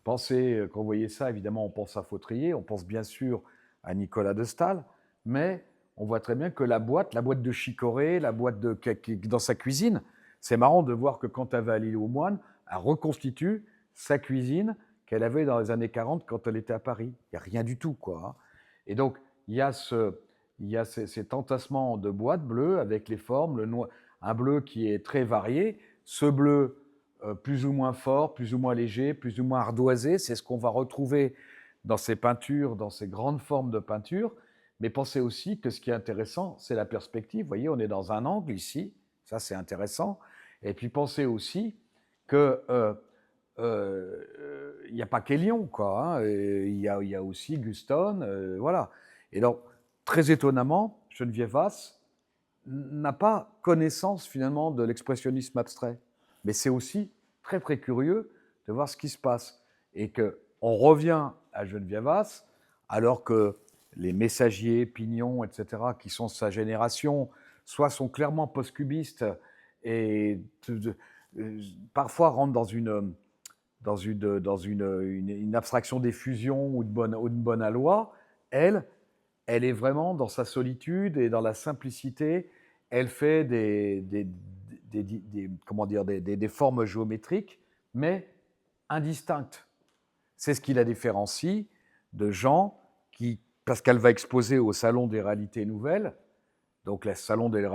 Pensez, quand vous voyez ça, évidemment, on pense à Fautrier, on pense bien sûr à Nicolas de Staël, mais on voit très bien que la boîte de Chicorée, la boîte dans sa cuisine, c'est marrant de voir que quand elle va à l'île aux Moines, elle reconstitue sa cuisine qu'elle avait dans les années 40 quand elle était à Paris. Il n'y a rien du tout, quoi. Hein. Et donc, il y a cet entassement de boîtes bleues avec les formes, un bleu qui est très varié. Ce bleu plus ou moins fort, plus ou moins léger, plus ou moins ardoisé, c'est ce qu'on va retrouver dans ces peintures, dans ces grandes formes de peinture. Mais pensez aussi que ce qui est intéressant, c'est la perspective. Vous voyez, on est dans un angle ici, ça c'est intéressant. Et puis pensez aussi que il n'y a pas qu'Hélion, quoi. Hein. Il y a aussi Guston, voilà. Et donc, très étonnamment, Geneviève Haas n'a pas connaissance finalement de l'expressionnisme abstrait. Mais c'est aussi très très curieux de voir ce qui se passe. Et qu'on revient à Geneviève Haas, alors que les Messagier, Pignon, etc., qui sont de sa génération, soit sont clairement post-cubistes et parfois rentrent dans une abstraction des fusions ou de bonne aloi, elle elle est vraiment dans sa solitude et dans la simplicité. Elle fait comment dire, des formes géométriques, mais indistinctes. C'est ce qui la différencie de gens qui, parce qu'elle va exposer au Salon des Réalités Nouvelles. Donc, le Salon des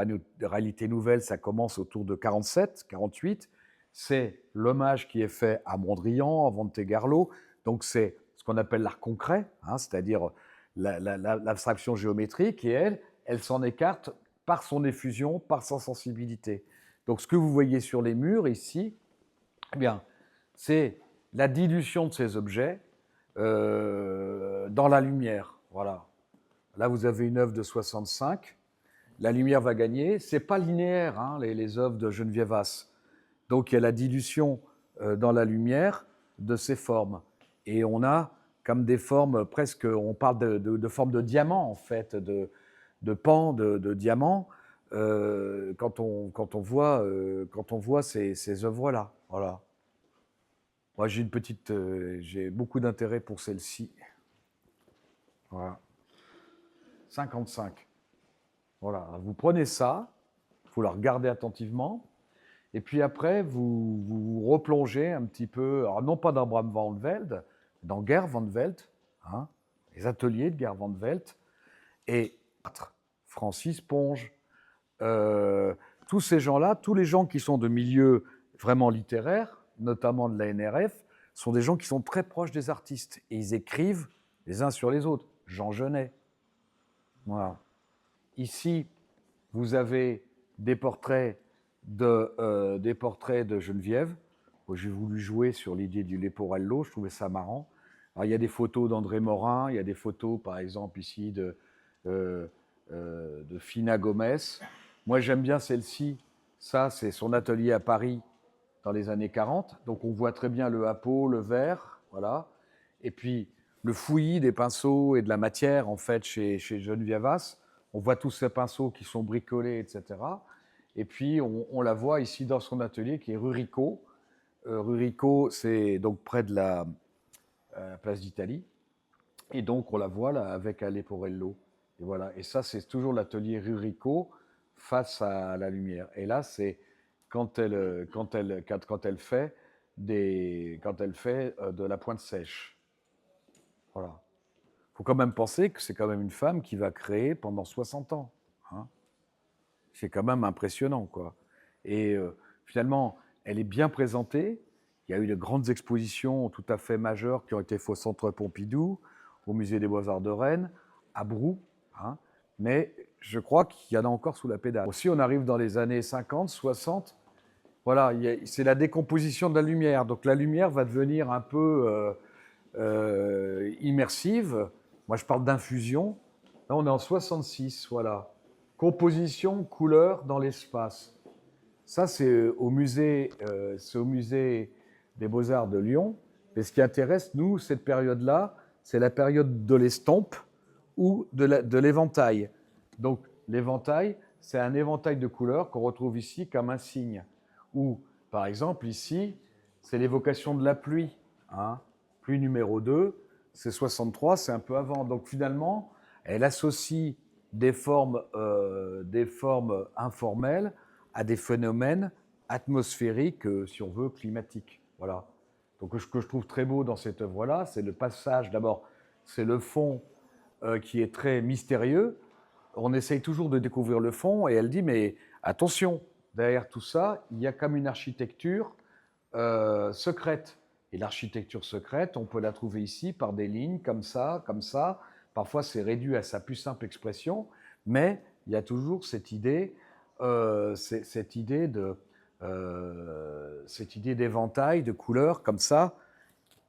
Réalités Nouvelles, ça commence autour de 47, 48. C'est l'hommage qui est fait à Mondrian, à Montegarlo. Donc, c'est ce qu'on appelle l'art concret, hein, c'est-à-dire l'abstraction géométrique. Et elle s'en écarte par son effusion, par sa sensibilité. Donc, ce que vous voyez sur les murs ici, eh bien, c'est la dilution de ces objets dans la lumière. Voilà. Là, vous avez une œuvre de 65. La lumière va gagner. Ce n'est pas linéaire, hein, les œuvres de Geneviève Haas. Donc, il y a la dilution dans la lumière de ces formes. Et on a comme des formes presque, on parle de formes de diamants, en fait, de pans de diamants, quand on voit ces œuvres-là. Voilà. Moi, j'ai beaucoup d'intérêt pour celle-ci. Voilà. 55. Voilà. Vous prenez ça, vous la regardez attentivement, et puis après, vous replongez un petit peu, alors non pas dans Bram van Velde, dans Gert van Velde, hein, les ateliers de Gert van Velde, et Francis Ponge, tous ces gens-là, tous les gens qui sont de milieux vraiment littéraires, notamment de la NRF, sont des gens qui sont très proches des artistes. Et ils écrivent les uns sur les autres. Jean Genet. Voilà. Ici, vous avez des portraits de Geneviève. J'ai voulu jouer sur l'idée du Leporello, je trouvais ça marrant. Alors, il y a des photos d'André Morin, il y a des photos, par exemple, ici de Fina Gomez. Moi, j'aime bien celle-ci. Ça, c'est son atelier à Paris dans les années 40. Donc, on voit très bien le hapeau, le verre, voilà. Et puis, le fouillis des pinceaux et de la matière, en fait, chez Geneviève Haas. On voit tous ces pinceaux qui sont bricolés, etc. Et puis, on la voit ici dans son atelier, qui est rue Rico. Rue Rico, c'est donc près de la place d'Italie. Et donc, on la voit là avec Leporello. Et voilà. Et ça, c'est toujours l'atelier rue Rico face à la lumière. Et là, c'est quand elle fait de la pointe sèche. Voilà. Il faut quand même penser que c'est quand même une femme qui va créer pendant 60 ans. Hein. C'est quand même impressionnant, quoi. Et finalement, elle est bien présentée. Il y a eu de grandes expositions tout à fait majeures qui ont été faites au Centre Pompidou, au Musée des Beaux-Arts de Rennes, à Brou. Hein. Mais je crois qu'il y en a encore sous la pédale. Aussi, on arrive dans les années 50, 60. Voilà, c'est la décomposition de la lumière. Donc la lumière va devenir un peu immersive. Moi, je parle d'infusion. Là, on est en 66, voilà. Composition, couleur dans l'espace. Ça, c'est au musée des Beaux-Arts de Lyon. Et ce qui intéresse, nous, cette période-là, c'est la période de l'estampe ou de l'éventail. Donc, l'éventail, c'est un éventail de couleurs qu'on retrouve ici comme un signe. Ou, par exemple, ici, c'est l'évocation de la pluie. Hein. Pluie numéro 2, c'est 63, c'est un peu avant. Donc, finalement, elle associe des formes informelles à des phénomènes atmosphériques, si on veut, climatiques. Voilà. Donc, ce que je trouve très beau dans cette œuvre-là, c'est le passage. D'abord, c'est le fond qui est très mystérieux. On essaye toujours de découvrir le fond, et elle dit, mais attention, derrière tout ça, il y a comme une architecture secrète. Et l'architecture secrète, on peut la trouver ici par des lignes comme ça, comme ça. Parfois, c'est réduit à sa plus simple expression, mais il y a toujours cette idée d'éventail, de couleurs comme ça,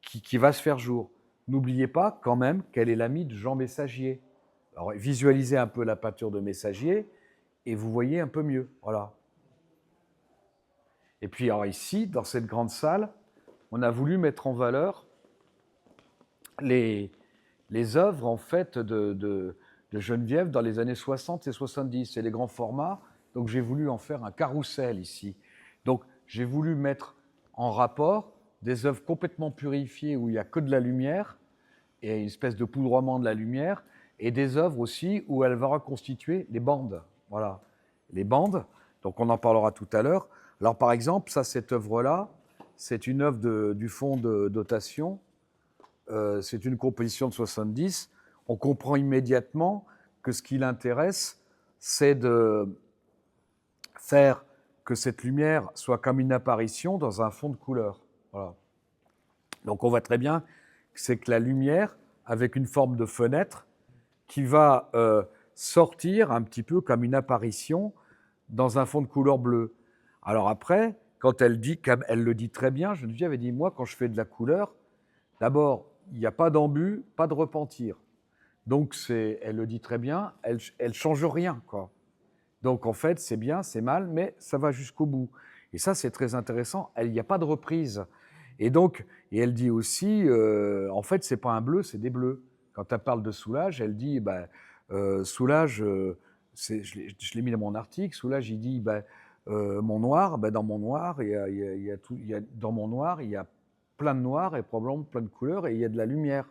qui va se faire jour. N'oubliez pas quand même qu'elle est l'amie de Jean Messager. Alors, visualisez un peu la peinture de Messager et vous voyez un peu mieux. Voilà. Et puis, alors ici, dans cette grande salle, on a voulu mettre en valeur les œuvres en fait de Geneviève dans les années 60 et 70. C'est les grands formats, donc j'ai voulu en faire un carrousel ici. Donc j'ai voulu mettre en rapport des œuvres complètement purifiées où il n'y a que de la lumière et une espèce de poudroiement de la lumière, et des œuvres aussi où elle va reconstituer les bandes. Voilà, les bandes. Donc on en parlera tout à l'heure. Alors par exemple, cette œuvre-là, c'est une œuvre du fonds de dotation. C'est une composition de 70. On comprend immédiatement que ce qui l'intéresse, c'est de faire que cette lumière soit comme une apparition dans un fond de couleur. Voilà. Donc on voit très bien que c'est que la lumière, avec une forme de fenêtre, qui va sortir un petit peu comme une apparition dans un fond de couleur bleue. Alors après, quand elle dit, comme elle le dit très bien, Geneviève avait dit, moi, quand je fais de la couleur, d'abord, il n'y a pas d'embut, pas de repentir. Donc, elle le dit très bien, elle ne change rien, quoi. Donc, en fait, c'est bien, c'est mal, mais ça va jusqu'au bout. Et ça, c'est très intéressant. Il n'y a pas de reprise. Et donc, et elle dit aussi, en fait, c'est pas un bleu, c'est des bleus. Quand elle parle de Soulage, elle dit, Soulage, je l'ai mis dans mon article, Soulage, il dit, mon noir, dans mon noir, dans mon noir, il y a plein de noir et probablement plein de couleurs et il y a de la lumière.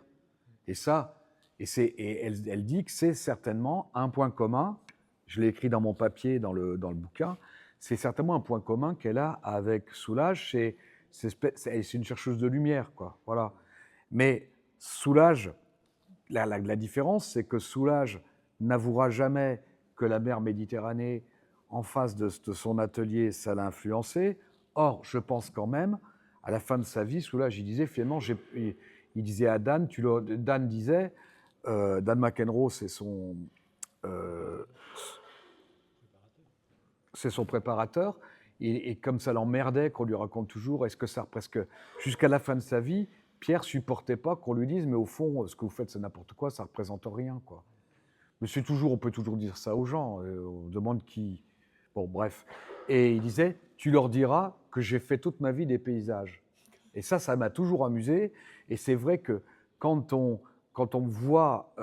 Et ça, elle dit que c'est certainement un point commun. Je l'ai écrit dans mon papier, dans le bouquin. C'est certainement un point commun qu'elle a avec Soulage. C'est une chercheuse de lumière, quoi. Voilà. Mais Soulage, la différence, c'est que Soulage n'avouera jamais que la mer Méditerranée, en face de son atelier, ça l'a influencé. Or, je pense quand même, à la fin de sa vie, Soulage, il disait finalement, il disait à Dan, Dan disait, Dan McEnroe, c'est son préparateur, et comme ça l'emmerdait qu'on lui raconte toujours, est-ce que ça presque jusqu'à la fin de sa vie, Pierre supportait pas qu'on lui dise, mais au fond, ce que vous faites, c'est n'importe quoi, ça représente rien, quoi. Mais on peut toujours dire ça aux gens. On demande qui. Bon, bref. Et il disait, tu leur diras que j'ai fait toute ma vie des paysages. Et ça m'a toujours amusé. Et c'est vrai que quand on voit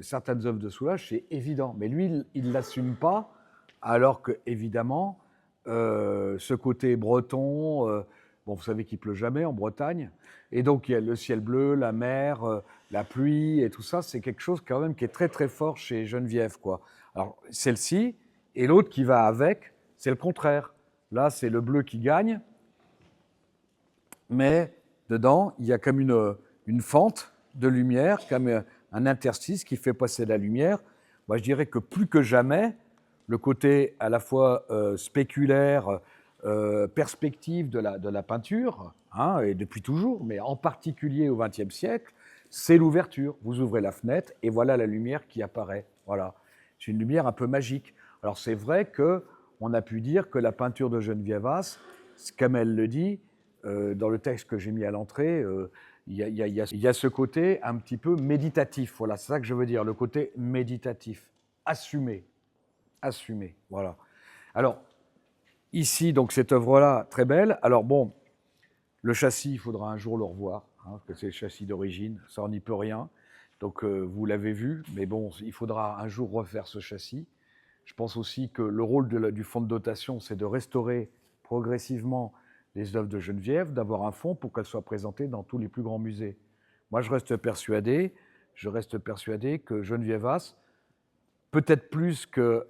certaines œuvres de Soulage, c'est évident. Mais lui, il ne l'assume pas, alors que, évidemment, ce côté breton, vous savez qu'il ne pleut jamais en Bretagne. Et donc, il y a le ciel bleu, la mer, la pluie et tout ça. C'est quelque chose quand même qui est très, très fort chez Geneviève, quoi. Alors, celle-ci, et l'autre qui va avec, c'est le contraire. Là, c'est le bleu qui gagne. Mais dedans, il y a comme une fente de lumière, comme un interstice qui fait passer la lumière. Moi, je dirais que plus que jamais, le côté à la fois spéculaire, perspective de la peinture, et depuis toujours, mais en particulier au XXe siècle, c'est l'ouverture. Vous ouvrez la fenêtre et voilà la lumière qui apparaît. Voilà. C'est une lumière un peu magique. Alors c'est vrai qu'on a pu dire que la peinture de Geneviève Haas, comme elle le dit, dans le texte que j'ai mis à l'entrée, il y a ce côté un petit peu méditatif. Voilà, c'est ça que je veux dire, le côté méditatif, assumé. Assumé, voilà. Alors, ici, donc cette œuvre-là, très belle. Alors bon, le châssis, il faudra un jour le revoir, que c'est le châssis d'origine, ça on n'y peut rien. Donc vous l'avez vu, mais bon, il faudra un jour refaire ce châssis. Je pense aussi que le rôle du fonds de dotation, c'est de restaurer progressivement les œuvres de Geneviève, d'avoir un fonds pour qu'elles soient présentées dans tous les plus grands musées. Moi, je reste persuadé que Geneviève Haas, peut-être plus que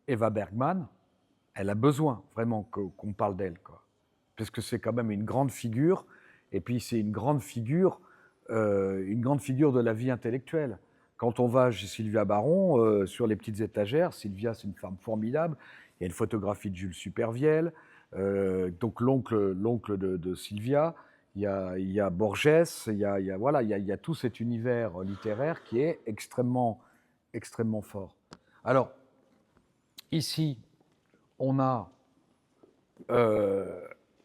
Eva Bergman, elle a besoin vraiment qu'on parle d'elle, quoi. Parce que c'est quand même une grande figure, et puis c'est une grande figure de la vie intellectuelle. Quand on va chez Sylvia Baron, sur les petites étagères, Sylvia, c'est une femme formidable. Il y a une photographie de Jules Supervielle, donc l'oncle de Sylvia. Il y a Borges, il y a tout cet univers littéraire qui est extrêmement, extrêmement fort. Alors, ici, on a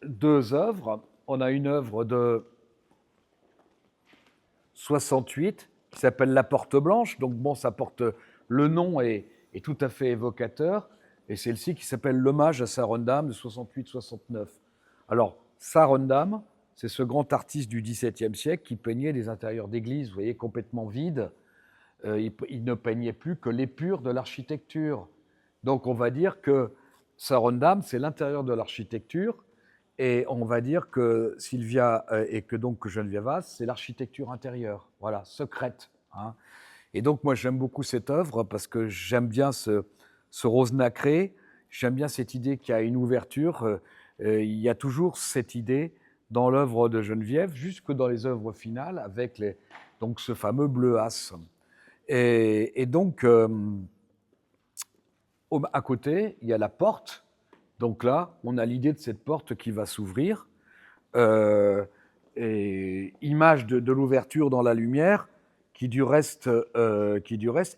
deux œuvres. On a une œuvre de 68 qui s'appelle La Porte Blanche. Donc bon, ça porte, le nom est tout à fait évocateur. Et celle-ci qui s'appelle L'hommage à Sarendam de 68-69. Alors, Sarendam, c'est ce grand artiste du XVIIe siècle qui peignait des intérieurs d'églises, vous voyez, complètement vides. Il ne peignait plus que l'épure de l'architecture. Donc on va dire que Sarendam, c'est l'intérieur de l'architecture. Et on va dire que Sylvia et que donc Geneviève Haas, c'est l'architecture intérieure, voilà, secrète. Hein. Et donc moi j'aime beaucoup cette œuvre parce que j'aime bien ce rose nacré, j'aime bien cette idée qu'il y a une ouverture. Il y a toujours cette idée dans l'œuvre de Geneviève, jusque dans les œuvres finales, avec donc ce fameux bleu as. Et donc, à côté, il y a la porte. Donc là, on a l'idée de cette porte qui va s'ouvrir. Et image de l'ouverture dans la lumière, qui du reste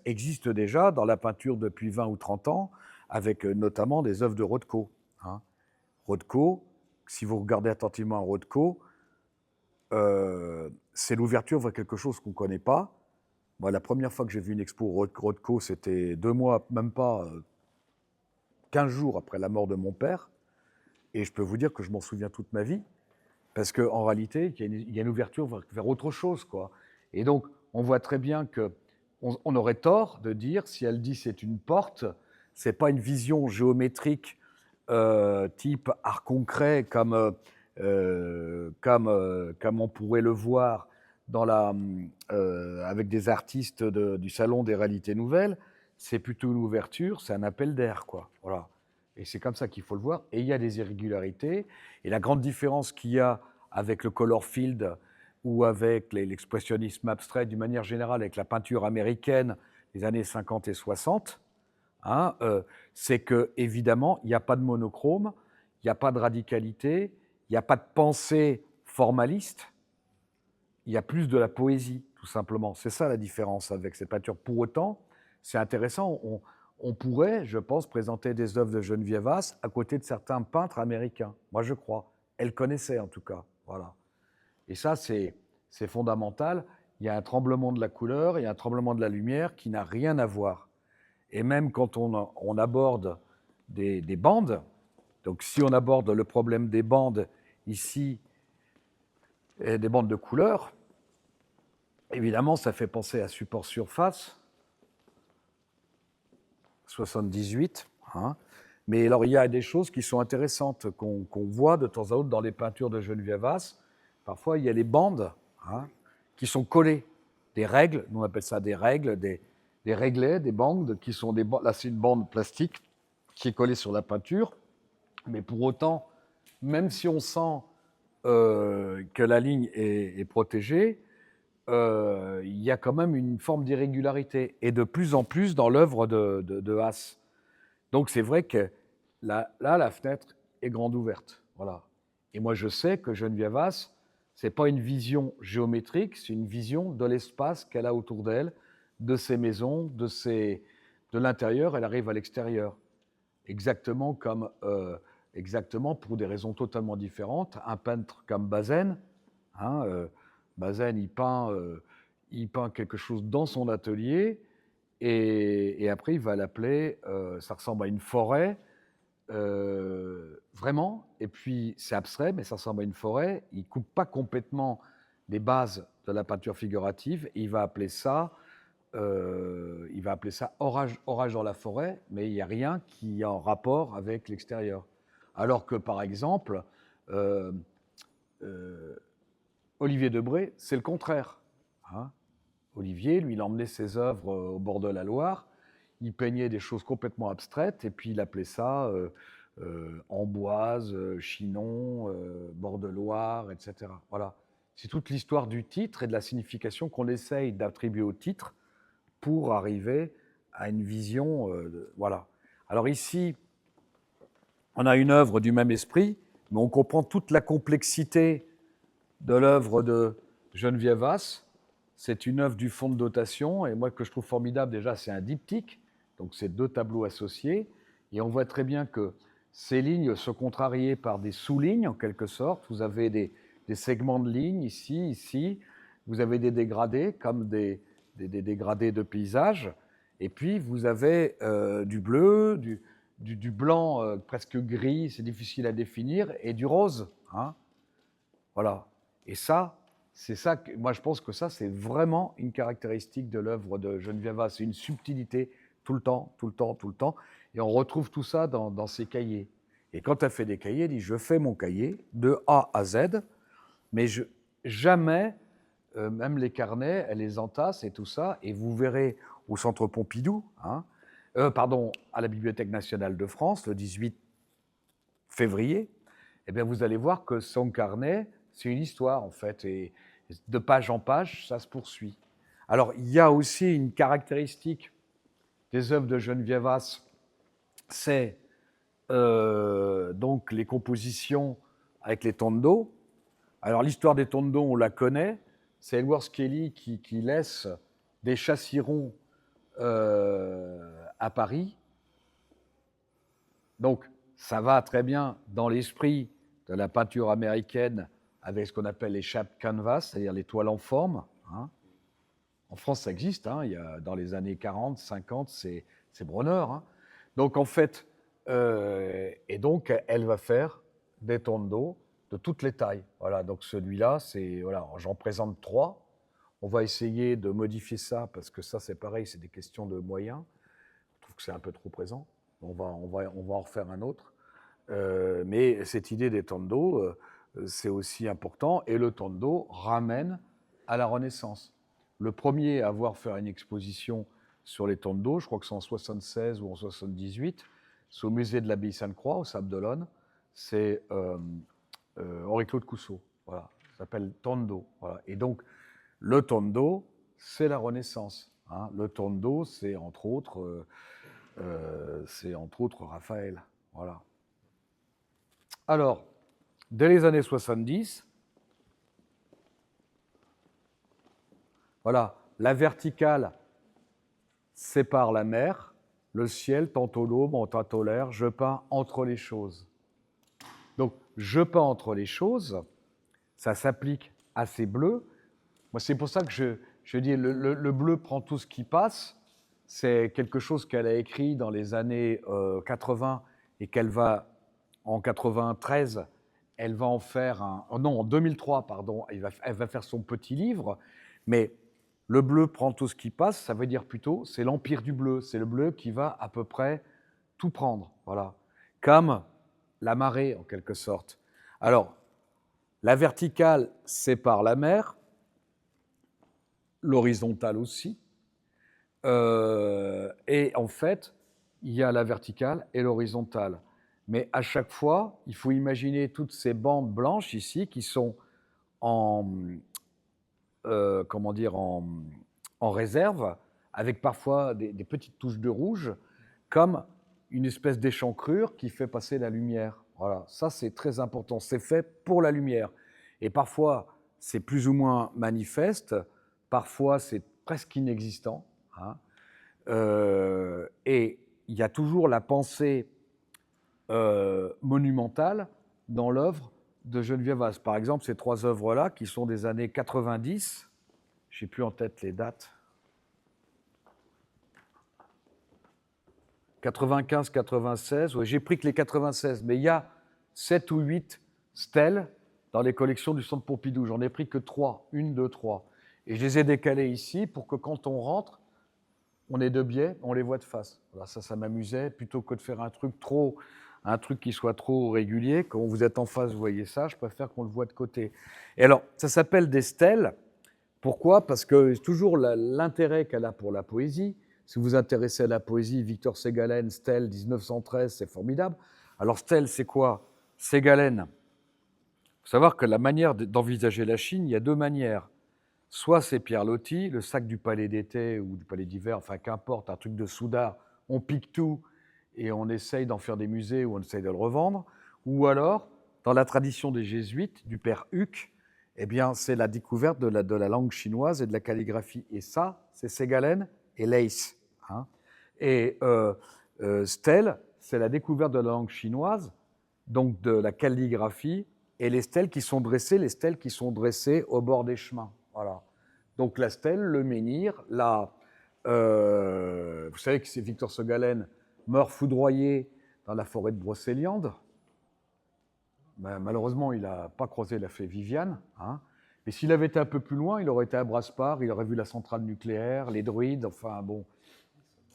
existe déjà dans la peinture depuis 20 ou 30 ans, avec notamment des œuvres de Rothko. Hein. Rothko, si vous regardez attentivement Rothko, c'est l'ouverture vers quelque chose qu'on ne connaît pas. Moi, la première fois que j'ai vu une expo Rothko, c'était 2 mois, même pas 15 jours après la mort de mon père. Et je peux vous dire que je m'en souviens toute ma vie, parce qu'en réalité, il y a une ouverture vers autre chose, quoi. Et donc, on voit très bien qu'on aurait tort de dire, si elle dit c'est une porte, c'est pas une vision géométrique type art concret comme on pourrait le voir avec des artistes du Salon des Réalités Nouvelles. C'est plutôt une ouverture, c'est un appel d'air, quoi. Voilà. Et c'est comme ça qu'il faut le voir. Et il y a des irrégularités. Et la grande différence qu'il y a avec le color field ou avec l'expressionnisme abstrait, d'une manière générale, avec la peinture américaine des années 50 et 60, hein, c'est que évidemment, il n'y a pas de monochrome, il n'y a pas de radicalité, il n'y a pas de pensée formaliste, il y a plus de la poésie, tout simplement. C'est ça la différence avec cette peinture. Pour autant, c'est intéressant, on pourrait, je pense, présenter des œuvres de Geneviève Haas à côté de certains peintres américains. Moi, je crois. Elle connaissait, en tout cas. Voilà. Et ça, c'est fondamental. Il y a un tremblement de la couleur, il y a un tremblement de la lumière qui n'a rien à voir. Et même quand on aborde des bandes, donc si on aborde le problème des bandes ici, et des bandes de couleurs, évidemment, ça fait penser à Support Surface, 78. Hein. Mais alors, il y a des choses qui sont intéressantes, qu'on voit de temps à autre dans les peintures de Geneviève Haas. Parfois, il y a les bandes qui sont collées. Des règles, nous on appelle ça des règles, des réglets, des bandes, qui sont des bandes. Là, c'est une bande plastique qui est collée sur la peinture. Mais pour autant, même si on sent que la ligne est protégée, il y a quand même une forme d'irrégularité, et de plus en plus dans l'œuvre de Haas. Donc c'est vrai que là, la fenêtre est grande ouverte. Voilà. Et moi, je sais que Geneviève Haas, ce n'est pas une vision géométrique, c'est une vision de l'espace qu'elle a autour d'elle, de ses maisons, de l'intérieur, elle arrive à l'extérieur. Exactement pour des raisons totalement différentes. Un peintre comme Bazaine, Bazaine, il peint quelque chose dans son atelier, et après, il va l'appeler, ça ressemble à une forêt, vraiment, et puis c'est abstrait, mais ça ressemble à une forêt. Il ne coupe pas complètement les bases de la peinture figurative, et il va appeler ça orage dans la forêt, mais il n'y a rien qui est en rapport avec l'extérieur. Alors que, par exemple, Olivier Debré, c'est le contraire. Hein. Olivier, lui, il emmenait ses œuvres au bord de la Loire, il peignait des choses complètement abstraites, et puis il appelait ça Amboise, Chinon, bord de Loire, etc. Voilà. C'est toute l'histoire du titre et de la signification qu'on essaye d'attribuer au titre pour arriver à une vision. Voilà. Alors ici, on a une œuvre du même esprit, mais on comprend toute la complexité de l'œuvre de Geneviève Haas. C'est une œuvre du fonds de dotation, et moi, que je trouve formidable, déjà, c'est un diptyque, donc c'est 2 tableaux associés, et on voit très bien que ces lignes sont contrariées par des sous-lignes, en quelque sorte. Vous avez des segments de lignes, ici, vous avez des dégradés, comme des dégradés de paysage, et puis vous avez du bleu, du blanc presque gris, c'est difficile à définir, et du rose. Hein. Voilà. Et ça, c'est ça que, moi je pense que ça, c'est vraiment une caractéristique de l'œuvre de Geneviève Haas. C'est une subtilité tout le temps. Et on retrouve tout ça dans ses cahiers. Et quand elle fait des cahiers, elle dit, je fais mon cahier de A à Z, mais jamais, même les carnets, elle les entasse et tout ça, et vous verrez au Centre Pompidou, hein, à la Bibliothèque nationale de France, le 18 février, eh bien vous allez voir que son carnet, c'est une histoire en fait, et de page en page, ça se poursuit. Alors, il y a aussi une caractéristique des œuvres de Geneviève Haas, c'est donc les compositions avec les tondos. Alors, l'histoire des tondos, on la connaît, c'est Edward Kelly qui laisse des chassirons à Paris. Donc, ça va très bien dans l'esprit de la peinture américaine avec ce qu'on appelle les chap canvas, c'est-à-dire les toiles en forme. Hein. En France, ça existe. Hein. Il y a, dans les années 40, 50, c'est Bronner. Hein. Donc, en fait, et donc, elle va faire des tondos de toutes les tailles. Voilà, donc celui-là, c'est, voilà, j'en présente 3. On va essayer de modifier ça, parce que ça, c'est pareil, c'est des questions de moyens. Je trouve que c'est un peu trop présent. On va en refaire un autre. Mais cette idée des tondos, c'est aussi important. Et le tondo ramène à la Renaissance. Le premier à avoir fait une exposition sur les tondos, je crois que c'est en 76 ou en 78, c'est au musée de l'Abbaye Sainte-Croix, au Sable d'Olonne, c'est Henri-Claude Cousseau. Voilà, ça s'appelle tondo. Voilà. Et donc, le tondo, c'est la Renaissance. Hein. Le tondo, c'est entre autres Raphaël. Voilà. Alors, dès les années 70, voilà, la verticale sépare la mer, le ciel, tantôt l'aube, tantôt l'air, je peins entre les choses. Donc, je peins entre les choses, ça s'applique à ces bleus. Moi, c'est pour ça que je dis le bleu prend tout ce qui passe. C'est quelque chose qu'elle a écrit dans les années 80 et qu'elle va, en 93, elle va en faire en 2003, pardon, elle va faire son petit livre. Mais le bleu prend tout ce qui passe, ça veut dire plutôt, c'est l'empire du bleu. C'est le bleu qui va à peu près tout prendre. Voilà. Comme la marée, en quelque sorte. Alors, la verticale sépare la mer, l'horizontale aussi. Et en fait, il y a la verticale et l'horizontale. Mais à chaque fois, il faut imaginer toutes ces bandes blanches ici qui sont en réserve, avec parfois des petites touches de rouge, comme une espèce d'échancrure qui fait passer la lumière. Voilà, ça c'est très important, c'est fait pour la lumière. Et parfois, c'est plus ou moins manifeste, parfois c'est presque inexistant. Hein. Et il y a toujours la pensée monumentale dans l'œuvre de Geneviève Haas. Par exemple, ces 3 œuvres-là, qui sont des années 90, je n'ai plus en tête les dates, 95, 96, ouais, j'ai pris que les 96, mais il y a 7 ou 8 stèles dans les collections du Centre Pompidou. J'en ai pris que 3, 1, 2, 3. Et je les ai décalées ici pour que quand on rentre, on est de biais, on les voit de face. Voilà, ça m'amusait, plutôt que de faire un truc qui soit trop régulier. Quand vous êtes en face, vous voyez ça, je préfère qu'on le voit de côté. Et alors, ça s'appelle des stèles. Pourquoi ? Parce que c'est toujours l'intérêt qu'elle a pour la poésie. Si vous vous intéressez à la poésie, Victor Ségalen, stèle 1913, c'est formidable. Alors, stèle, c'est quoi ? Ségalen. Il faut savoir que la manière d'envisager la Chine, il y a 2 manières. Soit c'est Pierre Loti, le sac du palais d'été ou du palais d'hiver, enfin qu'importe, un truc de soudard, on pique tout et on essaye d'en faire des musées ou on essaye de le revendre. Ou alors, dans la tradition des jésuites, du père Huc, eh bien, c'est la découverte de la langue chinoise et de la calligraphie. Et ça, c'est Ségalen et Leys. Hein. Et stèle, c'est la découverte de la langue chinoise, donc de la calligraphie, et les stèles qui sont dressées au bord des chemins. Voilà. Donc la stèle, le menhir, vous savez que c'est Victor Ségalen meurt foudroyé dans la forêt de Brocéliande. Ben, malheureusement, il n'a pas croisé la fée Viviane. Hein. Mais s'il avait été un peu plus loin, il aurait été à Brasparts, il aurait vu la centrale nucléaire, les druides, enfin bon.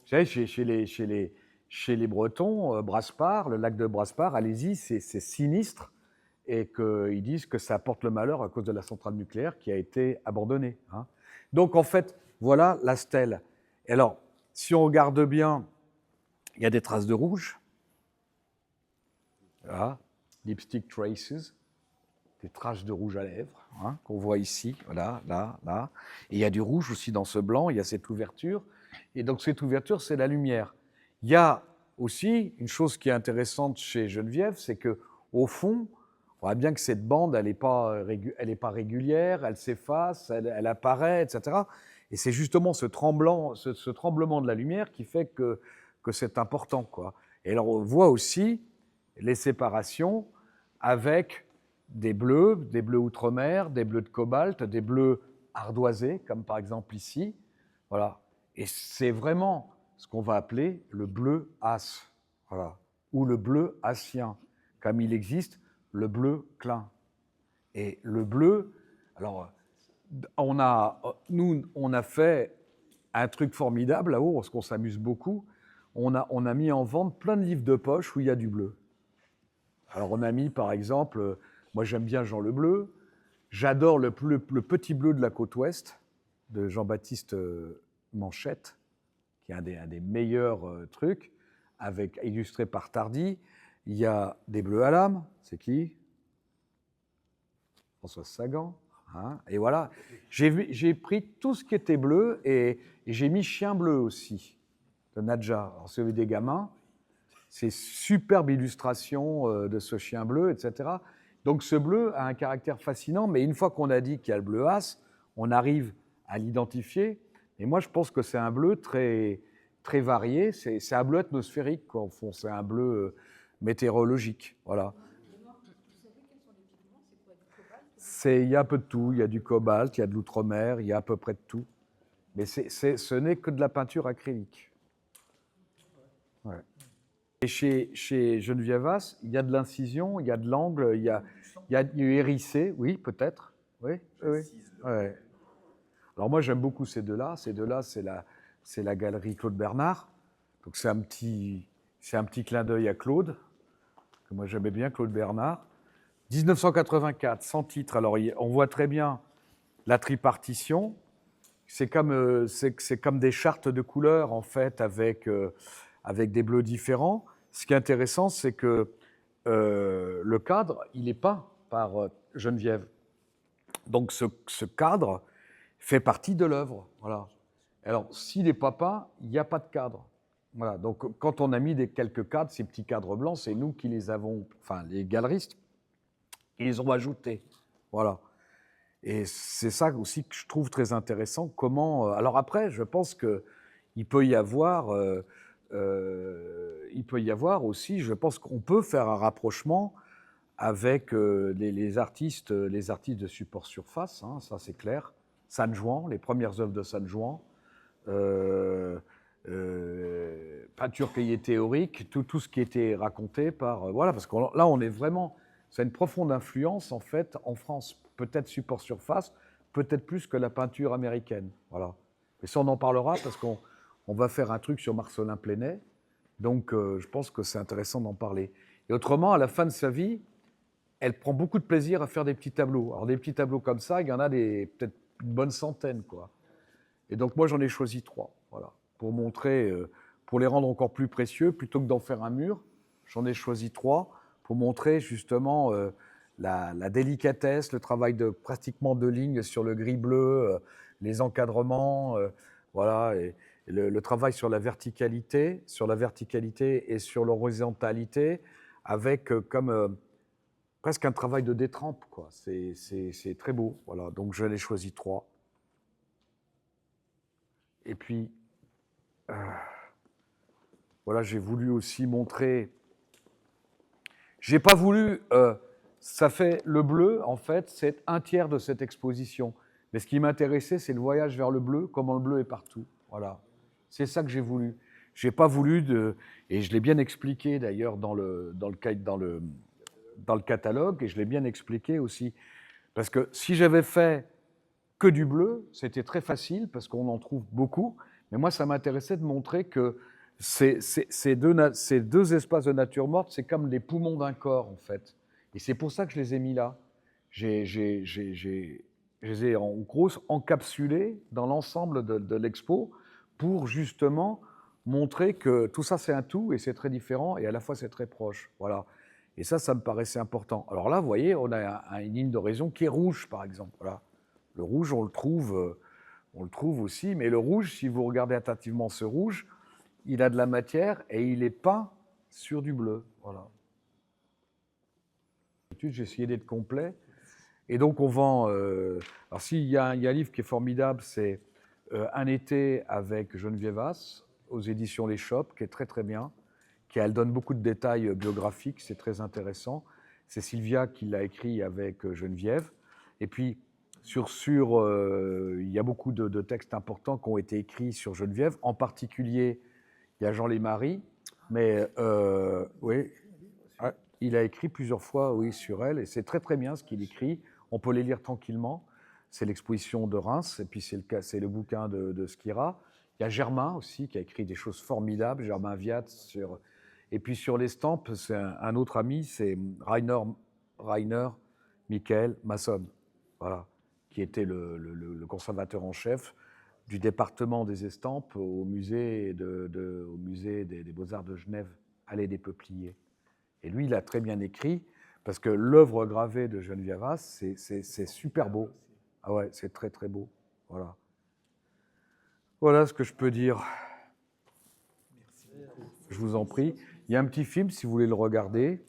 Vous savez, chez chez les Bretons, Brasparts, le lac de Brasparts, allez-y, c'est sinistre, et qu'ils disent que ça apporte le malheur à cause de la centrale nucléaire qui a été abandonnée. Hein. Donc en fait, voilà la stèle. Et alors, si on regarde bien, il y a des traces de rouge. Voilà, lipstick traces, des traces de rouge à lèvres, hein, qu'on voit ici, voilà, là, là. Et il y a du rouge aussi dans ce blanc, il y a cette ouverture. Et donc cette ouverture, c'est la lumière. Il y a aussi une chose qui est intéressante chez Geneviève, c'est qu'au fond, on voit bien que cette bande, elle n'est pas régulière, elle s'efface, elle apparaît, etc. Et c'est justement ce tremblement de la lumière qui fait que c'est important, quoi. Et alors on voit aussi les séparations avec des bleus outre-mer, des bleus de cobalt, des bleus ardoisés, comme par exemple ici. Voilà. Et c'est vraiment ce qu'on va appeler le bleu as, voilà, ou le bleu asien, comme il existe le bleu Klein. Et le bleu, alors, nous, on a fait un truc formidable là-haut, parce qu'on s'amuse beaucoup. On a mis en vente plein de livres de poche où il y a du bleu. Alors, on a mis, par exemple, moi j'aime bien Jean Le Bleu, j'adore le petit bleu de la côte ouest, de Jean-Baptiste Manchette, qui est un des meilleurs trucs, illustré par Tardy. Il y a des bleus à l'âme, c'est qui? François Sagan. Hein, et voilà, j'ai pris tout ce qui était bleu et j'ai mis Chien bleu aussi, de Nadja. Alors, si vous avez des gamins, c'est superbe illustration de ce chien bleu, etc. Donc ce bleu a un caractère fascinant, mais une fois qu'on a dit qu'il y a le bleu as, on arrive à l'identifier. Et moi, je pense que c'est un bleu très, très varié. C'est un bleu atmosphérique, quoi, au fond. C'est un bleu météorologique. Voilà. Il y a un peu de tout. Il y a du cobalt, il y a de l'outre-mer, il y a à peu près de tout. Mais ce n'est que de la peinture acrylique. Ouais. Et chez Geneviève As, il y a de l'incision, il y a de l'angle, il y a du hérissé, oui, peut-être. Oui, oui. Ouais. Alors moi, j'aime beaucoup ces deux-là. Ces deux-là, c'est la galerie Claude Bernard. Donc c'est un petit clin d'œil à Claude, que moi j'aimais bien, Claude Bernard. 1984, 100 titres. Alors on voit très bien la tripartition. C'est comme des chartes de couleurs, en fait, avec des bleus différents. Ce qui est intéressant, c'est que le cadre, il est peint par Geneviève. Donc ce cadre fait partie de l'œuvre. Voilà. Alors, s'il n'est pas peint, il n'y a pas de cadre. Voilà. Donc, quand on a mis quelques cadres, ces petits cadres blancs, c'est nous qui les avons, enfin, les galeristes, qui les ont ajoutés. Voilà. Et c'est ça aussi que je trouve très intéressant. Comment. Alors après, je pense qu'il peut y avoir aussi, je pense qu'on peut faire un rapprochement avec les artistes de support surface, hein, ça c'est clair. San Juan, les premières œuvres de San Juan, peinture cahier théorique, tout ce qui était raconté par... voilà, parce que là, on est vraiment... C'est une profonde influence, en fait, en France. Peut-être support surface, peut-être plus que la peinture américaine. Voilà. Mais ça, on en parlera, parce qu'on va faire un truc sur Marcelin Plenay. Donc, je pense que c'est intéressant d'en parler. Et autrement, à la fin de sa vie, elle prend beaucoup de plaisir à faire des petits tableaux. Alors, des petits tableaux comme ça, il y en a peut-être une bonne centaine, quoi. Et donc, moi, j'en ai choisi 3, voilà, pour montrer, pour les rendre encore plus précieux, plutôt que d'en faire un mur, j'en ai choisi 3 pour montrer justement la délicatesse, le travail pratiquement de lignes sur le gris-bleu, les encadrements, voilà, et le travail sur la verticalité et sur l'horizontalité, avec comme presque un travail de détrempe, quoi. C'est très beau, voilà. Donc je l'ai choisi 3. Et puis, voilà, j'ai voulu aussi montrer. J'ai pas voulu. Ça fait le bleu, en fait, c'est un tiers de cette exposition. Mais ce qui m'intéressait, c'est le voyage vers le bleu, comment le bleu est partout. Voilà. C'est ça que j'ai voulu. J'ai pas voulu et je l'ai bien expliqué d'ailleurs dans le catalogue, et je l'ai bien expliqué aussi. Parce que si j'avais fait que du bleu, c'était très facile, parce qu'on en trouve beaucoup. Mais moi, ça m'intéressait de montrer que Ces deux espaces de nature morte, c'est comme les poumons d'un corps, en fait. Et c'est pour ça que je les ai mis là. Je les ai en gros encapsulés dans l'ensemble de l'expo pour justement montrer que tout ça c'est un tout et c'est très différent et à la fois c'est très proche. Voilà. Et ça me paraissait important. Alors là, vous voyez, on a une ligne d'horizon qui est rouge, par exemple. Voilà. Le rouge, on le trouve aussi, mais le rouge, si vous regardez attentivement ce rouge, il a de la matière et il est peint sur du bleu. Voilà. J'ai essayé d'être complet. Et donc, on vend. Alors, s'il y a un livre qui est formidable, c'est Un été avec Geneviève Haas, aux éditions Les Chopes, qui est très, très bien. Elle donne beaucoup de détails biographiques, c'est très intéressant. C'est Sylvia qui l'a écrit avec Geneviève. Et puis, il y a beaucoup de textes importants qui ont été écrits sur Geneviève. En particulier, il y a Jean Lémarie, mais oui, il a écrit plusieurs fois, oui, sur elle, et c'est très très bien ce qu'il écrit. On peut les lire tranquillement. C'est l'exposition de Reims, et puis c'est le bouquin de Skira. Il y a Germain aussi qui a écrit des choses formidables, Germain Viat. Et puis sur l'estampes, c'est un autre ami, c'est Rainer Michael Masson, voilà, qui était le conservateur en chef du département des estampes au musée des Beaux-Arts de Genève, Allée des Peupliers. Et lui, il a très bien écrit, parce que l'œuvre gravée de Geneviève Haas, c'est super beau. Ah ouais, c'est très très beau. Voilà. Voilà ce que je peux dire. Je vous en prie. Il y a un petit film, si vous voulez le regarder.